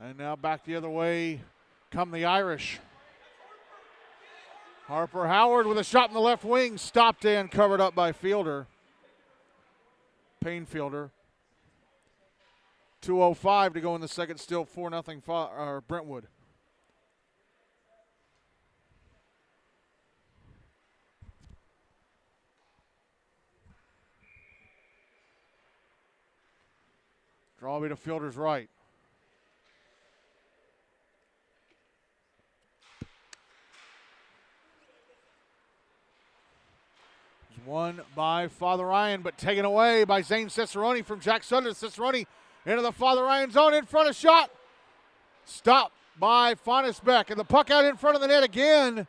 And now back the other way come the Irish. Harper Howard with a shot in the left wing, stopped and covered up by Fielder. Payne Fielder. 2:05 to go in the second, still 4-0 Brentwood. Draw me to Fielder's right. Won by Father Ryan, but taken away by Zane Cicerone from Jack Sutter. Cicerone into the Father Ryan zone, in front of shot. Stopped by Fonisbeck, and the puck out in front of the net again,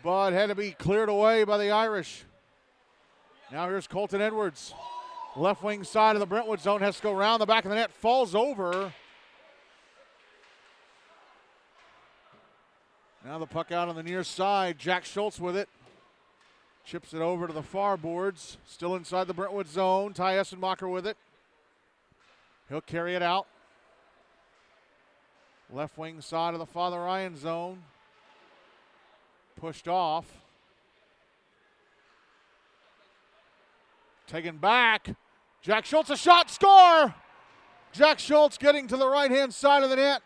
but had to be cleared away by the Irish. Now here's Colton Edwards. Left wing side of the Brentwood zone, has to go around the back of the net, falls over. Now the puck out on the near side. Jack Schultz with it. Chips it over to the far boards. Still inside the Brentwood zone. Ty Essenmacher with it. He'll carry it out. Left wing side of the Father Ryan zone. Pushed off. Taken back. Jack Schultz, a shot, score! Jack Schultz getting to the right-hand side of the net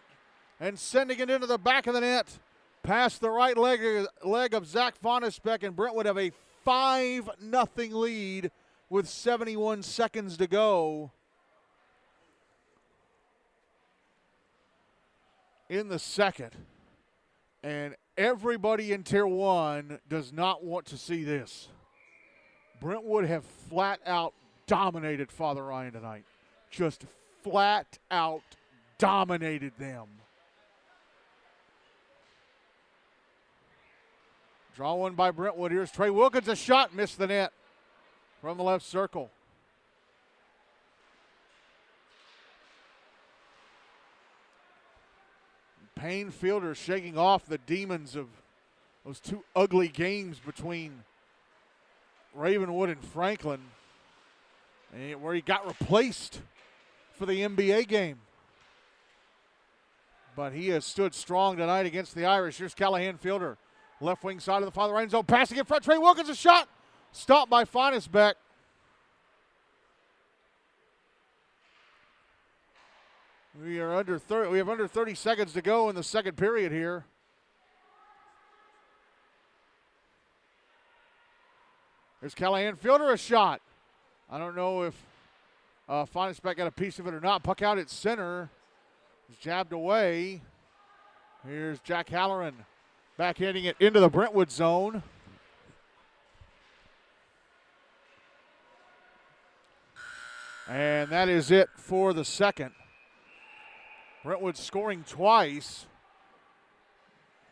and sending it into the back of the net. Past the right leg of Zach Fonisbeck, and Brentwood have a 5-0 lead with 71 seconds to go in the second. And everybody in Tier 1 does not want to see this. Brentwood have flat out dominated Father Ryan tonight. Just flat out dominated them. Draw one by Brentwood. Here's Trey Wilkins. A shot, missed the net from the left circle. Payne Fielder shaking off the demons of those two ugly games between Ravenwood and Franklin, where he got replaced for the NBA game. But he has stood strong tonight against the Irish. Here's Callahan Fielder. Left wing side of the Father Ryan zone. Passing in front. Trey Wilkins, a shot. Stopped by Fonisbeck. We have under 30 seconds to go in the second period here. There's Callahan Fielder, a shot. I don't know if Fonisbeck got a piece of it or not. Puck out at center. It's jabbed away. Here's Jack Halloran backhanding it into the Brentwood zone. And that is it for the second. Brentwood scoring twice.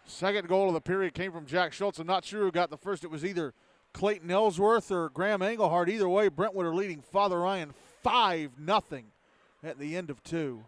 Second goal of the period came from Jack Schultz. I'm not sure who got the first. It was either Clayton Ellsworth or Graham Engelhardt. Either way, Brentwood are leading Father Ryan 5-0 at the end of two.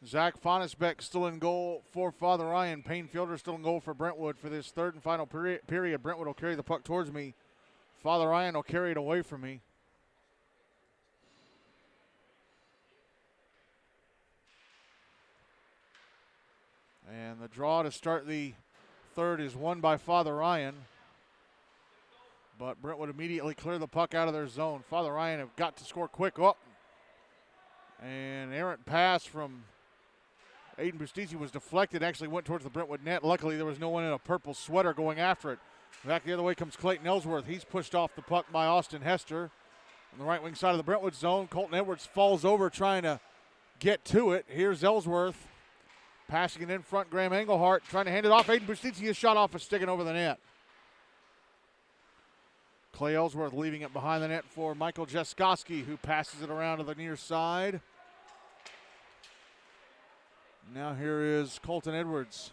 Zach Fonisbeck still in goal for Father Ryan. Payne Fielder still in goal for Brentwood for this third and final period. Brentwood will carry the puck towards me. Father Ryan will carry it away from me. And the draw to start the third is won by Father Ryan. But Brentwood immediately clear the puck out of their zone. Father Ryan have got to score quick. Oh. And errant pass from Aiden Bustisi was deflected, actually went towards the Brentwood net. Luckily, there was no one in a purple sweater going after it. Back the other way comes Clayton Ellsworth. He's pushed off the puck by Austin Hester. On the right wing side of the Brentwood zone, Colton Edwards falls over trying to get to it. Here's Ellsworth. Passing it in front, Graham Engelhart trying to hand it off. Aiden Bustisi is shot off a stick and over the net. Clay Ellsworth leaving it behind the net for Michael Jaskowski, who passes it around to the near side. Now here is Colton Edwards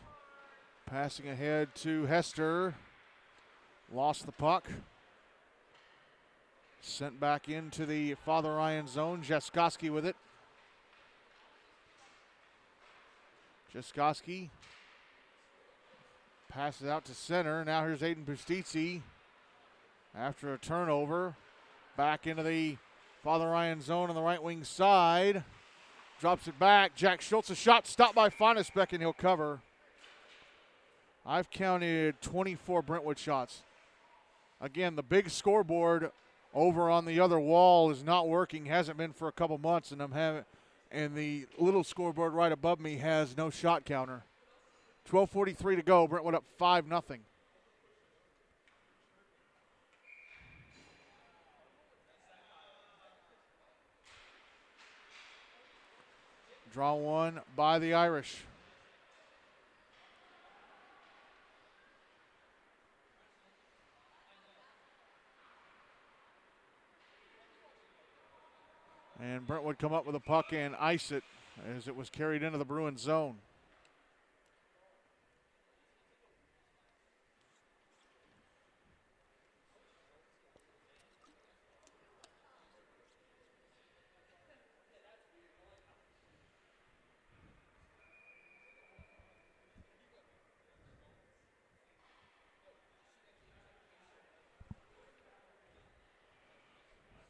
passing ahead to Hester. Lost the puck. Sent back into the Father Ryan zone. Jaskowski with it. Jaskowski passes out to center. Now here's Aiden Bustisi. After a turnover, back into the Father Ryan zone on the right wing side. Drops it back. Jack Schultz, a shot stopped by Fonisbeck, and he'll cover. I've counted 24 Brentwood shots. Again, the big scoreboard over on the other wall is not working. Hasn't been for a couple months, and the little scoreboard right above me has no shot counter. 12:43 to go. Brentwood up 5-0. Draw one by the Irish. And Brentwood come up with a puck and ice it as it was carried into the Bruins zone.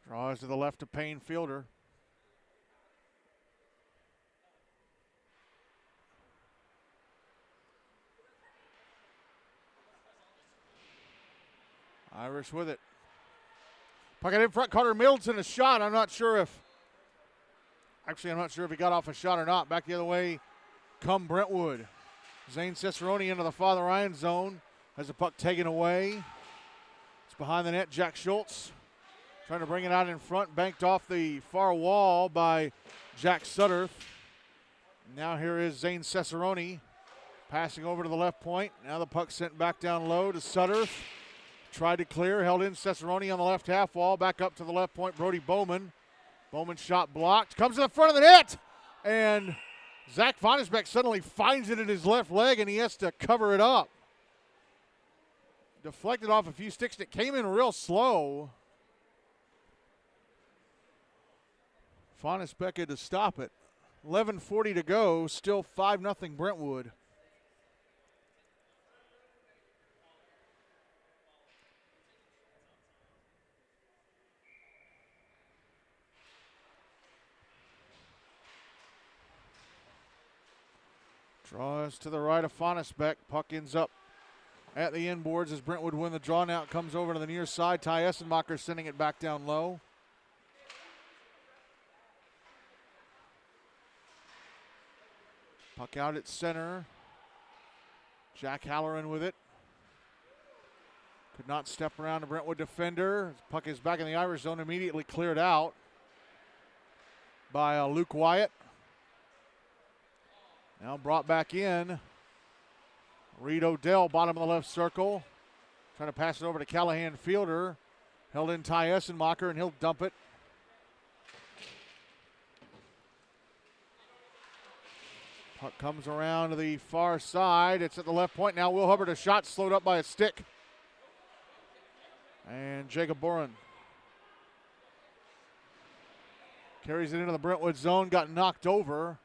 Draws to the left of Payne Fielder. Irish with it. Puck it in front. Carter Middleton a shot. I'm not sure if he got off a shot or not. Back the other way come Brentwood. Zane Cicerone into the Father Ryan zone. Has the puck taken away. It's behind the net. Jack Schultz trying to bring it out in front. Banked off the far wall by Jack Sutterth. Now here is Zane Cicerone passing over to the left point. Now the puck sent back down low to Sutterth. Tried to clear, held in Cicerone on the left half wall. Back up to the left point, Brody Bowman. Bowman's shot blocked. Comes to the front of the net. And Zach Fonisbeck suddenly finds it in his left leg, and he has to cover it up. Deflected off a few sticks. It came in real slow. Fonisbeck had to stop it. 11:40 to go. Still 5-0 Brentwood. Draws to the right of Fonisbeck. Puck ends up at the inboards as Brentwood win the draw. Now it comes over to the near side. Ty Essenmacher sending it back down low. Puck out at center. Jack Halloran with it. Could not step around the Brentwood defender. Puck is back in the Irish zone, immediately cleared out by Luke Wyatt. Now brought back in. Reed Odell, bottom of the left circle. Trying to pass it over to Callahan Fielder. Held in Ty Essenmacher, and he'll dump it. Puck comes around to the far side. It's at the left point now. Will Hubbard, a shot slowed up by a stick. And Jacob Boren carries it into the Brentwood zone. Got knocked over.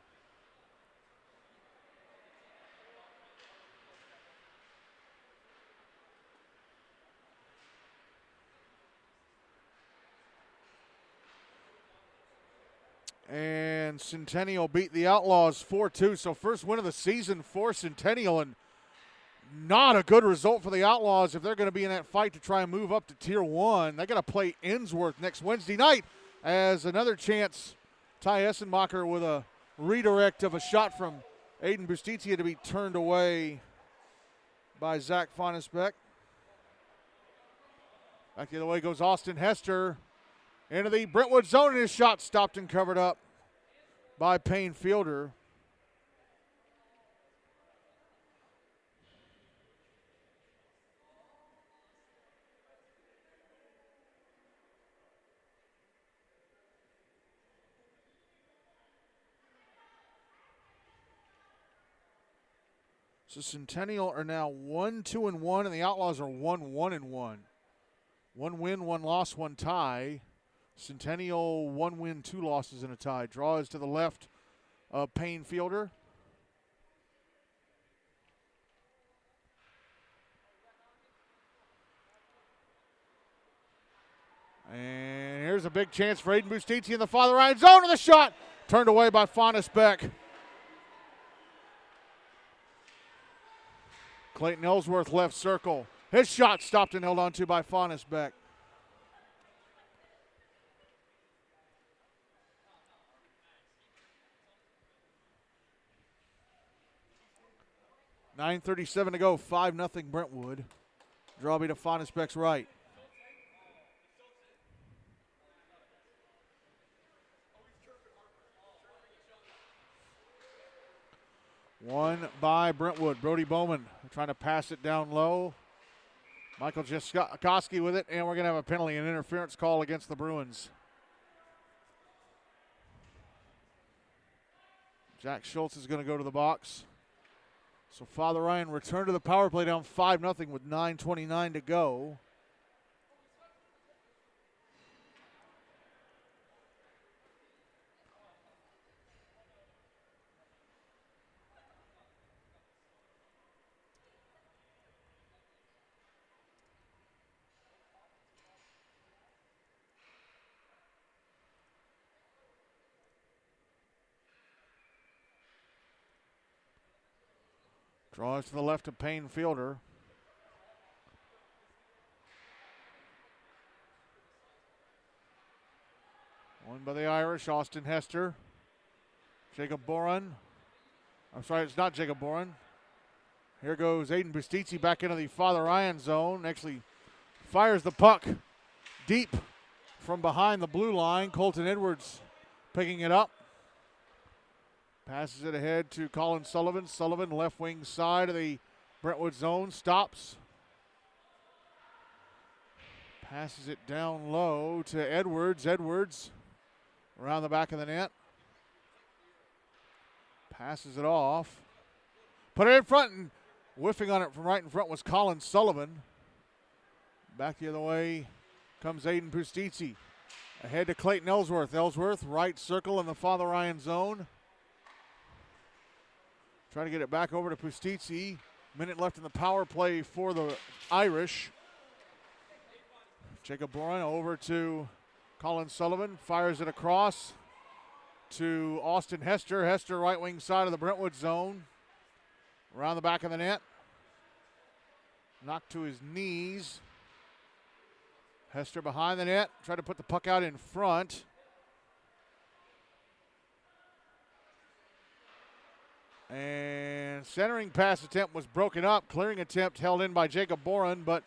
And Centennial beat the Outlaws 4-2. So first win of the season for Centennial, and not a good result for the Outlaws if they're going to be in that fight to try and move up to Tier 1. They got to play Innsworth next Wednesday night as another chance. Ty Essenmacher with a redirect of a shot from Aiden Busticchia to be turned away by Zach Fonisbeck. Back the other way goes Austin Hester into the Brentwood zone, and his shot stopped and covered up by Payne Fielder. So Centennial are now 1-2-1, and the Outlaws are 1-1-1. 1 win, 1 loss, 1 tie. Centennial 1 win, 2 losses, and a tie. Draw is to the left of Payne Fielder. And here's a big chance for Aiden Busticchia in the Father Ryan zone, and the shot turned away by Fonisbeck. Clayton Ellsworth left circle. His shot stopped and held on to by Fonisbeck. .9:37 to go, 5-0 Brentwood. Draw be to Fonisbeck's right. One by Brentwood. Brody Bowman trying to pass it down low. Michael Jaskowski with it, and we're going to have a penalty, an interference call against the Bruins. Jack Schultz is going to go to the box. So Father Ryan returned to the power play down 5-0 with 9:29 to go. Draws to the left of Payne Fielder. Won by the Irish, Austin Hester. Jacob Boren. I'm sorry, it's not Jacob Boren. Here goes Aiden Busticchia back into the Father Ryan zone. Actually fires the puck deep from behind the blue line. Colton Edwards picking it up. Passes it ahead to Colin Sullivan. Sullivan, left wing side of the Brentwood zone, stops. Passes it down low to Edwards. Edwards around the back of the net. Passes it off. Put it in front, and whiffing on it from right in front was Colin Sullivan. Back the other way comes Aiden Busticchia. Ahead to Clayton Ellsworth. Ellsworth, right circle in the Father Ryan zone. Trying to get it back over to Busticchia. Minute left in the power play for the Irish. Jacob Boren over to Colin Sullivan. Fires it across to Austin Hester. Hester, right wing side of the Brentwood zone. Around the back of the net. Knocked to his knees. Hester behind the net. Tried to put the puck out in front. And centering pass attempt was broken up. Clearing attempt held in by Jacob Boren, but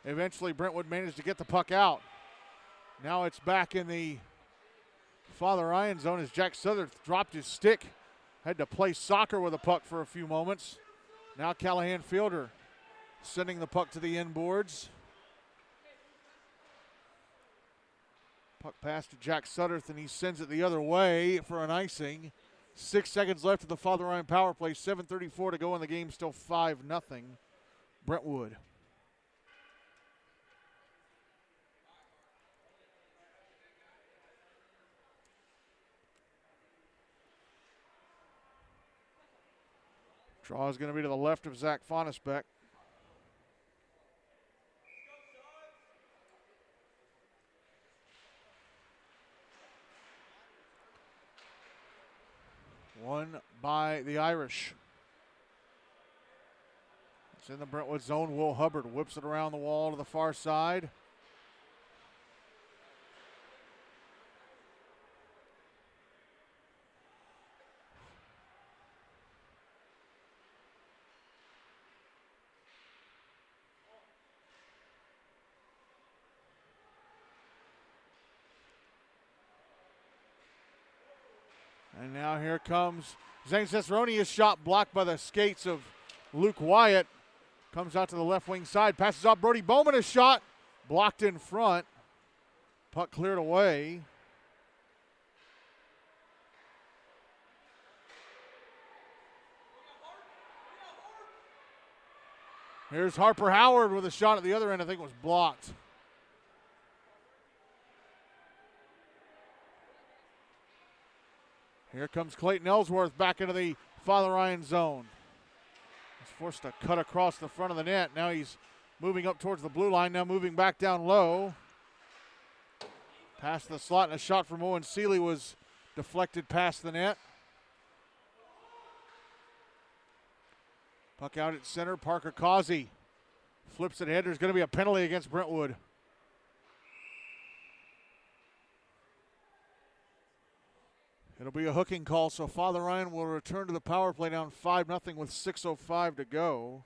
eventually Brentwood managed to get the puck out. Now it's back in the Father Ryan zone as Jack Southern dropped his stick. Had to play soccer with the puck for a few moments. Now Callahan Fielder sending the puck to the inboards. Puck pass to Jack Sutterth, and he sends it the other way for an icing. 6 seconds left of the Father Ryan power play. 7:34 to go in the game. Still 5-0 Brentwood. Draw is going to be to the left of Zach Fonisbeck. One by the Irish. It's in the Brentwood zone. Will Hubbard whips it around the wall to the far side. And now here comes Zane Cicerone. His shot blocked by the skates of Luke Wyatt. Comes out to the left wing side. Passes off Brody Bowman. A shot blocked in front. Puck cleared away. Here's Harper Howard with a shot at the other end. I think it was blocked. Here comes Clayton Ellsworth back into the Father Ryan zone. He's forced to cut across the front of the net. Now he's moving up towards the blue line. Now moving back down low. Past the slot, and a shot from Owen Seeley was deflected past the net. Puck out at center. Parker Causey flips it ahead. There's going to be a penalty against Brentwood. It'll be a hooking call, so Father Ryan will return to the power play down 5-0 with 6:05 to go.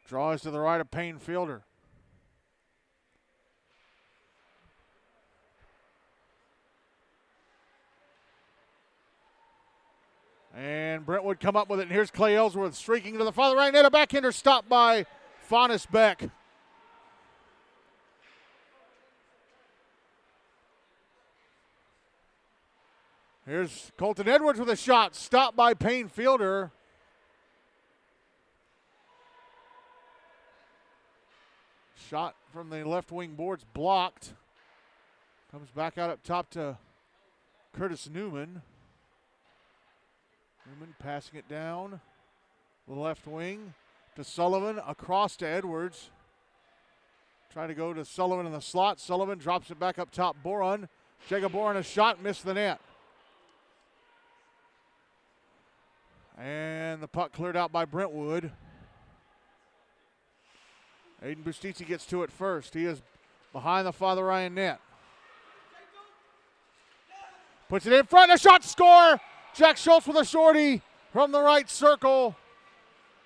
Draws to the right of Payne Fielder. And Brentwood come up with it, and here's Clay Ellsworth streaking to the Father Ryan net. A backhander stopped by Faunus Beck. Here's Colton Edwards with a shot, stopped by Payne Fielder. Shot from the left wing boards blocked. Comes back out up top to Curtis Newman. Newman passing it down the left wing to Sullivan, across to Edwards. Trying to go to Sullivan in the slot. Sullivan drops it back up top. Boron. Jacob Boron, a shot, missed the net. And the puck cleared out by Brentwood. Aiden Bustizzi gets to it first. He is behind the Father Ryan net. Puts it in front, a shot, score! Jack Schultz with a shorty from the right circle.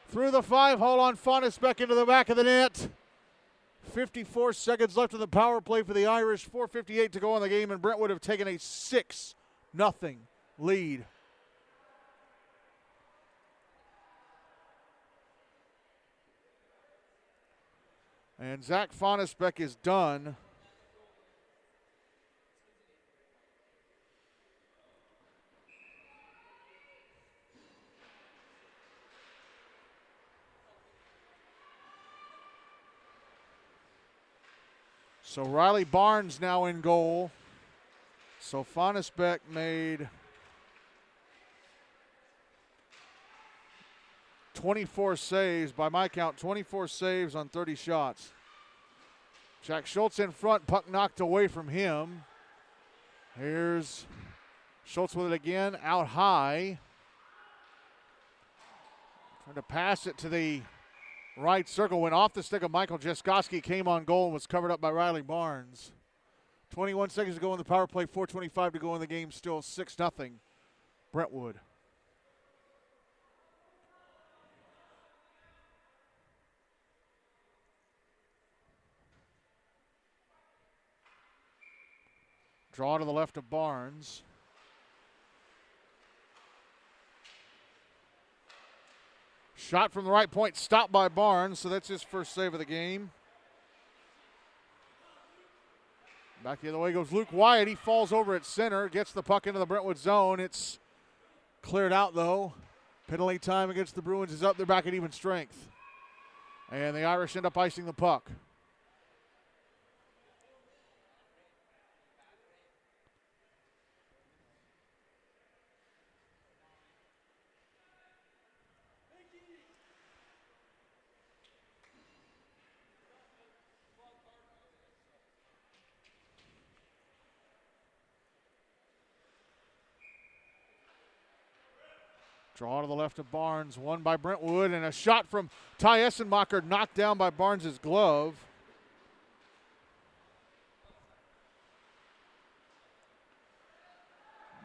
Through the 5-hole on Faunus Beck into the back of the net. 54 seconds left in the power play for the Irish. 4:58 to go in the game, and Brentwood have taken a 6-0 lead. And Zach Faunus Beck is done. So Riley Barnes now in goal. So Faunus Beck made 24 saves, by my count, 24 saves on 30 shots. Jack Schultz in front, puck knocked away from him. Here's Schultz with it again, out high. Trying to pass it to the right circle, went off the stick of Michael Jaskowski, came on goal and was covered up by Riley Barnes. 21 seconds to go in the power play, 4:25 to go in the game, still 6-0 Brentwood. Draw to the left of Barnes. Shot from the right point, stopped by Barnes, so that's his first save of the game. Back the other way goes Luke Wyatt. He falls over at center, gets the puck into the Brentwood zone. It's cleared out, though. Penalty time against the Bruins is up. They're back at even strength. And the Irish end up icing the puck. Draw to the left of Barnes, won by Brentwood, and a shot from Ty Essenmacher knocked down by Barnes' glove.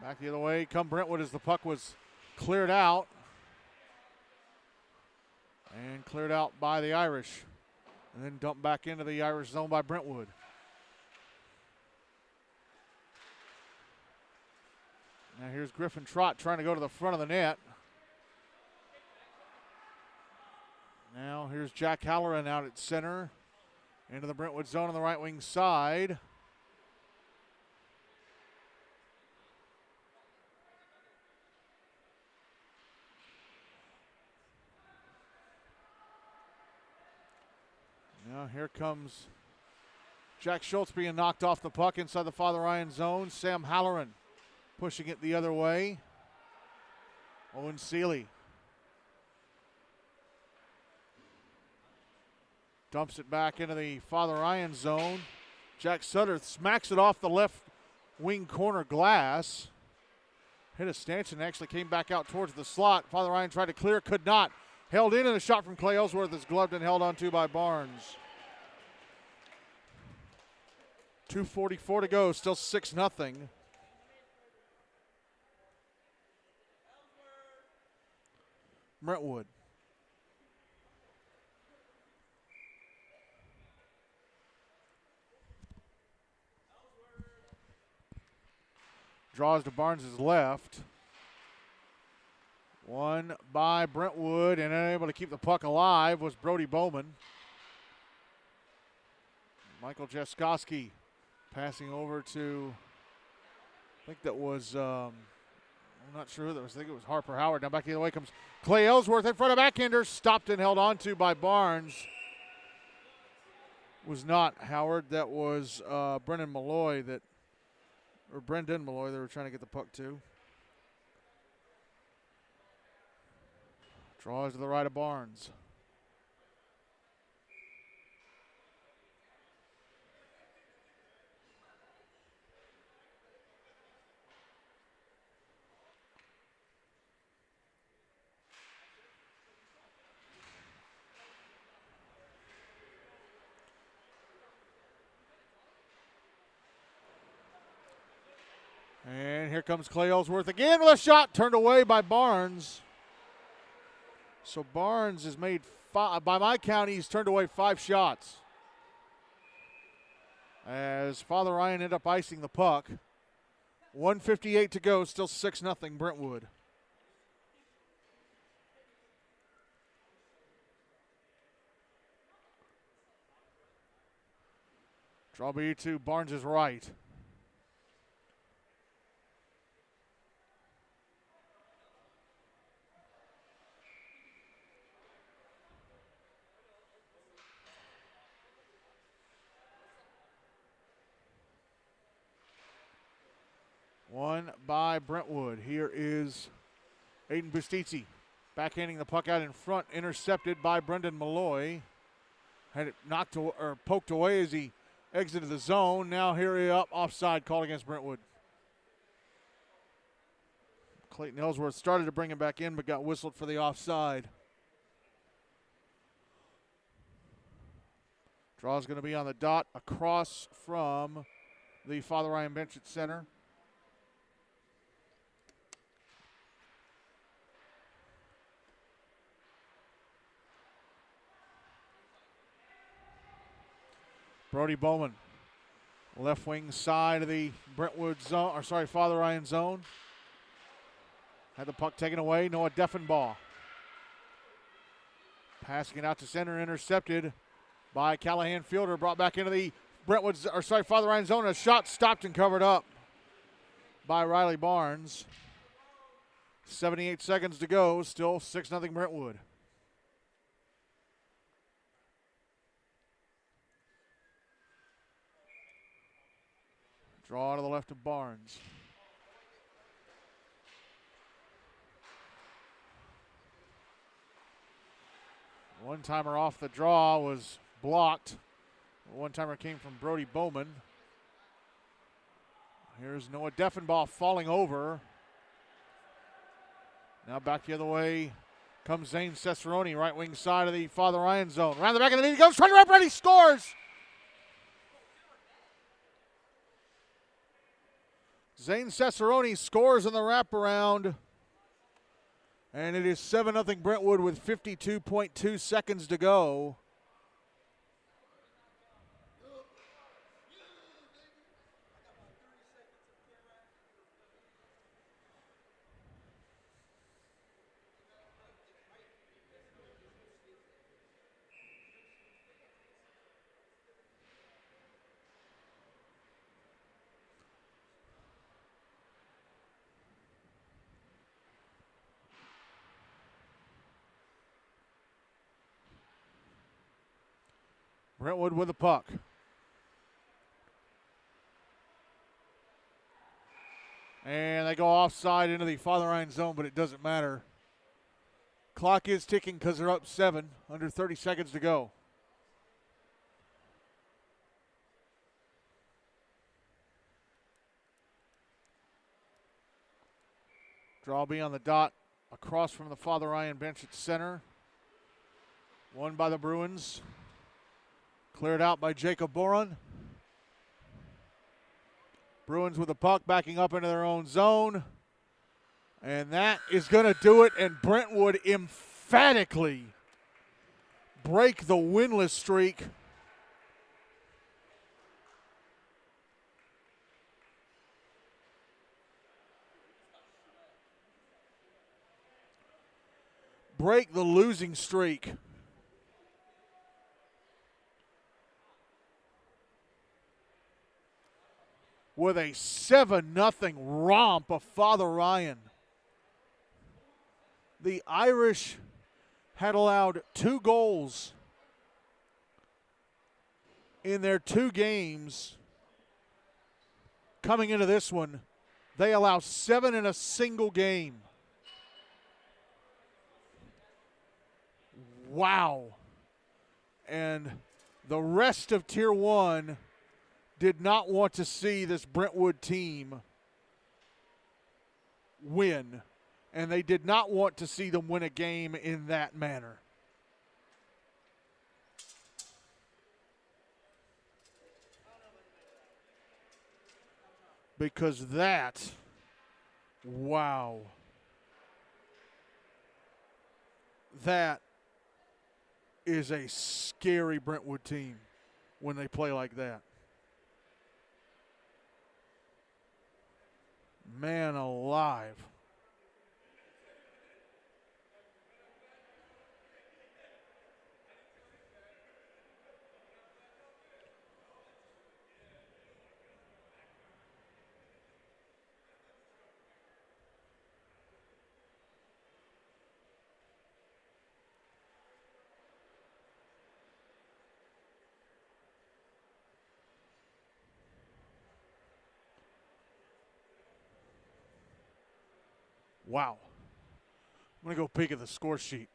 Back the other way come Brentwood as the puck was cleared out. And cleared out by the Irish. And then dumped back into the Irish zone by Brentwood. Now here's Griffin Trott trying to go to the front of the net. Now here's Jack Halloran out at center. Into the Brentwood zone on the right wing side. Now here comes Jack Schultz being knocked off the puck inside the Father Ryan zone. Sam Halloran pushing it the other way. Owen Seeley dumps it back into the Father Ryan zone. Jack Sutter smacks it off the left wing corner glass. Hit a stanchion, actually came back out towards the slot. Father Ryan tried to clear, could not. Held in, and a shot from Clay Ellsworth is gloved and held onto by Barnes. 2:44 to go, still 6-0. Brentwood. Draws to Barnes' left. Won by Brentwood, and unable to keep the puck alive was Brody Bowman. Michael Jaskowski passing over to, I think that was, I'm not sure who that was. I think it was Harper Howard. Now back the other way comes Clay Ellsworth in front of backhander, stopped and held onto by Barnes. Was not Howard, that was Brendan Malloy they were trying to get the puck to. Draws to the right of Barnes. And here comes Clay Ellsworth again with a shot turned away by Barnes. So Barnes has made by my count, he's turned away 5 shots. As Father Ryan ended up icing the puck. 1:58 to go, still 6-0 Brentwood. Draw B to Barnes' right. Won by Brentwood. Here is Aiden Bustizzi backhanding the puck out in front, intercepted by Brendan Malloy. Had it knocked or poked away as he exited the zone. Now here he up, offside called against Brentwood. Clayton Ellsworth started to bring him back in, but got whistled for the offside. Draw is going to be on the dot across from the Father Ryan bench at center. Brody Bowman, left wing side of the Brentwood zone, Father Ryan zone. Had the puck taken away, Noah Deffenbaugh. Passing it out to center, intercepted by Callahan Fielder, brought back into the Father Ryan zone. A shot stopped and covered up by Riley Barnes. 78 seconds to go, still 6-0 Brentwood. Draw to the left of Barnes. One-timer off the draw was blocked. One-timer came from Brody Bowman. Here's Noah Deffenbaugh falling over. Now back the other way comes Zane Cesaroni, right wing side of the Father Ryan zone. Around the back of the net he goes, trying to wrap ready, scores! Zane Cesaroni scores on the wraparound. And it is 7-0 Brentwood with 52.2 seconds to go. Brentwood with the puck. And they go offside into the Father Ryan zone, but it doesn't matter. Clock is ticking because they're up 7, under 30 seconds to go. Draw be on the dot across from the Father Ryan bench at center. Won by the Bruins. Cleared out by Jacob Boron. Bruins with the puck backing up into their own zone. And that is going to do it, and Brentwood emphatically break the winless streak. Break the losing streak. With a 7-0 romp of Father Ryan. The Irish had allowed 2 goals in their 2 games. Coming into this one, they allow 7 in a single game. Wow. And the rest of Tier 1 did not want to see this Brentwood team win. And they did not want to see them win a game in that manner. Because that, wow. That is a scary Brentwood team when they play like that. Man alive. Wow. I'm going to go peek at the score sheet.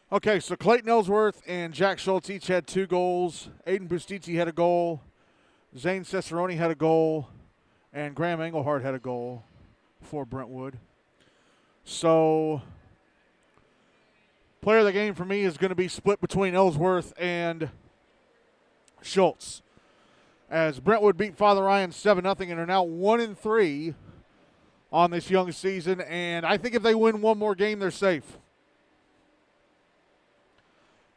Okay, so Clayton Ellsworth and Jack Schultz each had 2 goals. Aiden Bustiti had a goal. Zane Cesaroni had a goal. And Graham Engelhardt had a goal for Brentwood. So, player of the game for me is going to be split between Ellsworth and Schultz, as Brentwood beat Father Ryan 7-0 and are now 1-3 on this young season. And I think if they win one more game, they're safe.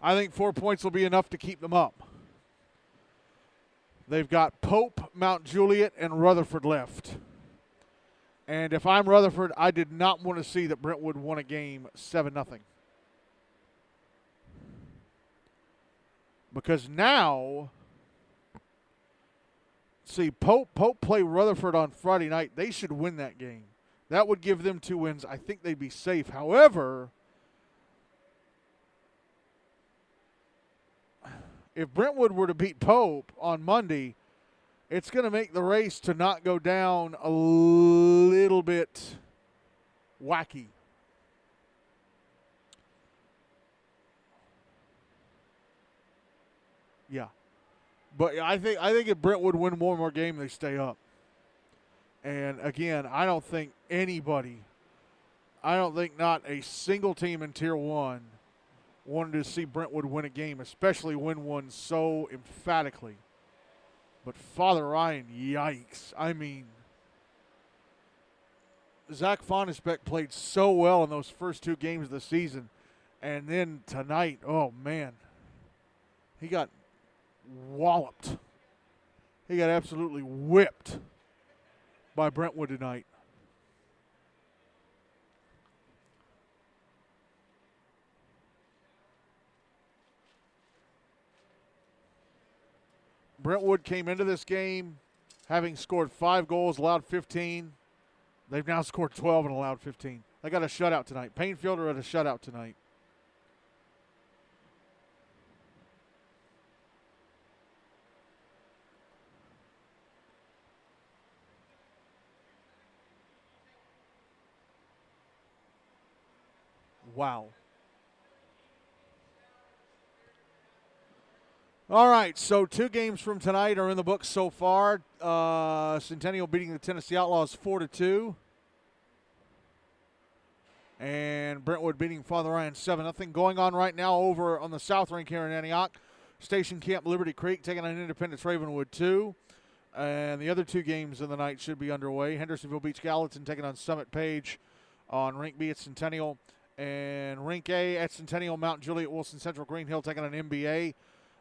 I think 4 points will be enough to keep them up. They've got Pope, Mount Juliet, and Rutherford left. And if I'm Rutherford, I did not want to see that Brentwood won a game 7-0. Because now, see, Pope play Rutherford on Friday night. They should win that game. That would give them 2 wins. I think they'd be safe. However, if Brentwood were to beat Pope on Monday, it's going to make the race to not go down a little bit wacky. Yeah. But I think if Brentwood win one more game, they stay up. And again, I don't think not a single team in Tier 1 wanted to see Brentwood win a game, especially win one so emphatically. But Father Ryan, yikes. I mean, Zach Fonisbeck played so well in those first 2 games of the season. And then tonight, oh, man, he got walloped. He got absolutely whipped by Brentwood tonight. Brentwood came into this game having scored 5 goals, allowed 15. They've now scored 12 and allowed 15. They got a shutout tonight. Painfielder had a shutout tonight. Wow. All right, so 2 games from tonight are in the books so far. Centennial beating the Tennessee Outlaws 4-2. And Brentwood beating Father Ryan 7-0. Going on right now over on the South Rink here in Antioch. Station Camp Liberty Creek taking on Independence Ravenwood 2. And the other 2 games of the night should be underway. Hendersonville Beach Gallatin taking on Summit Page on Rink B at Centennial. And Rink A at Centennial, Mount Juliet, Wilson Central, Green Hill taking on MBA.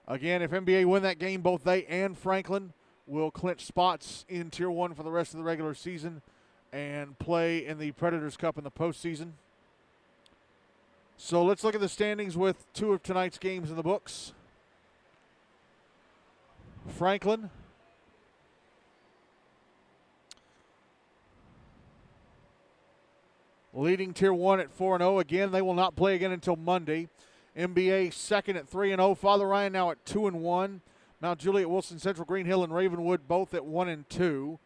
Again, if MBA win that game, both they and Franklin will clinch spots in Tier 1 for the rest of the regular season and play in the Predators Cup in the postseason. So let's look at the standings with 2 of tonight's games in the books. Franklin leading Tier 1 at 4-0. Again, they will not play again until Monday. MBA second at 3-0. Father Ryan now at 2-1. Mount Juliet, Wilson Central, Green Hill, and Ravenwood both at 1-2.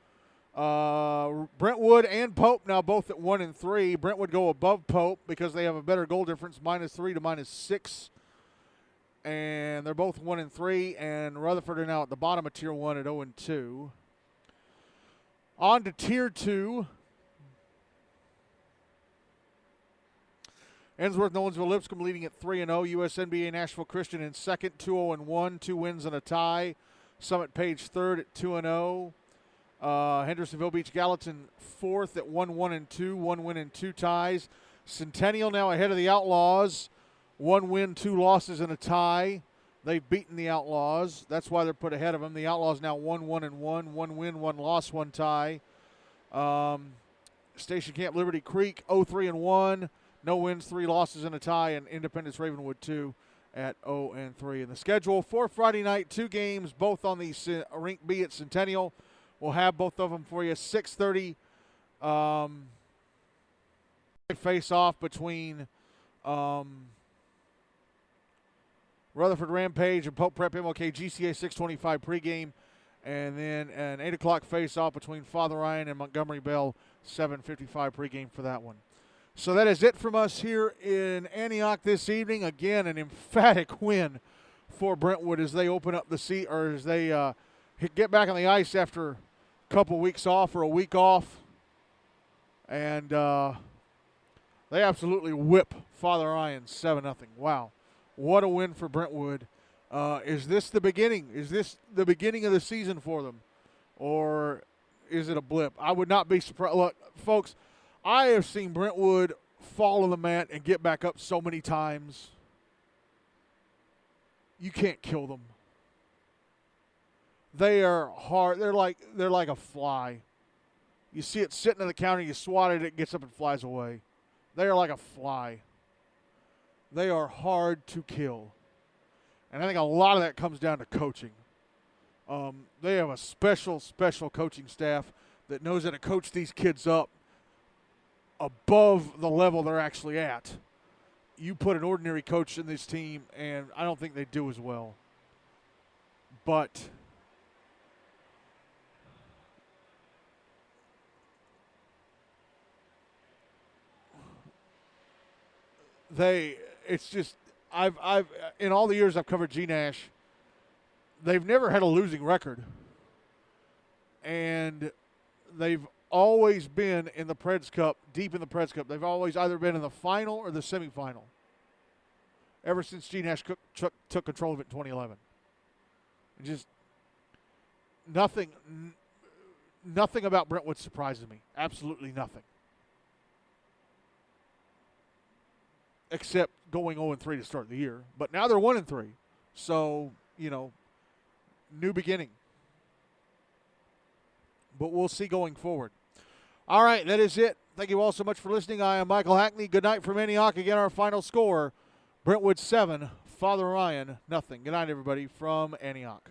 Brentwood and Pope now both at 1-3. Brentwood go above Pope because they have a better goal difference, -3 to -6. And they're both 1-3. And Rutherford are now at the bottom of Tier 1 at 0-2. On to Tier 2. Ensworth, Nolensville, Lipscomb leading at 3-0. USNBA Nashville Christian in second, 2-0-1, 2 wins and a tie. Summit Page third at 2-0. Hendersonville Beach Gallatin fourth at 1-1-2, 1 win and 2 ties. Centennial now ahead of the Outlaws, 1 win, 2 losses and a tie. They've beaten the Outlaws. That's why they're put ahead of them. The Outlaws now 1-1-1, 1 win, 1 loss, 1 tie. Station Camp Liberty Creek 0-3-1. No wins, 3 losses, and a tie, and Independence Ravenwood 2 at 0-3. And the schedule for Friday night, 2 games, both on the Rink B at Centennial. We'll have both of them for you. 6:30 face-off between Rutherford Rampage and Pope Prep MLK GCA 625 pregame. And then an 8 o'clock face-off between Father Ryan and Montgomery Bell 7:55 pregame for that one. So that is it from us here in Antioch this evening. Again, an emphatic win for Brentwood as they open up the seat, or as they get back on the ice after a couple weeks off or a week off. And they absolutely whip Father Ryan 7-0. Wow. What a win for Brentwood. Is this the beginning? Is this the beginning of the season for them? Or is it a blip? I would not be surprised. Look, folks, I have seen Brentwood fall on the mat and get back up so many times. You can't kill them. They are hard. They're like a fly. You see it sitting on the counter, you swat at it gets up and flies away. They are like a fly. They are hard to kill. And I think a lot of that comes down to coaching. They have a special coaching staff that knows how to coach these kids up above the level they're actually at. You put an ordinary coach in this team, and I don't think they do as well. But it's just, I've in all the years I've covered GNASH, they've never had a losing record. And they've always been in the Preds Cup, deep in the Preds Cup. They've always either been in the final or the semifinal ever since GNASH took control of it in 2011. And just nothing about Brentwood surprises me. Absolutely nothing. Except going 0-3 to start the year. But now they're 1-3. So, new beginning. But we'll see going forward. All right, that is it. Thank you all so much for listening. I am Michael Hackney. Good night from Antioch. Again, our final score, Brentwood 7, Father Ryan 0. Good night, everybody, from Antioch.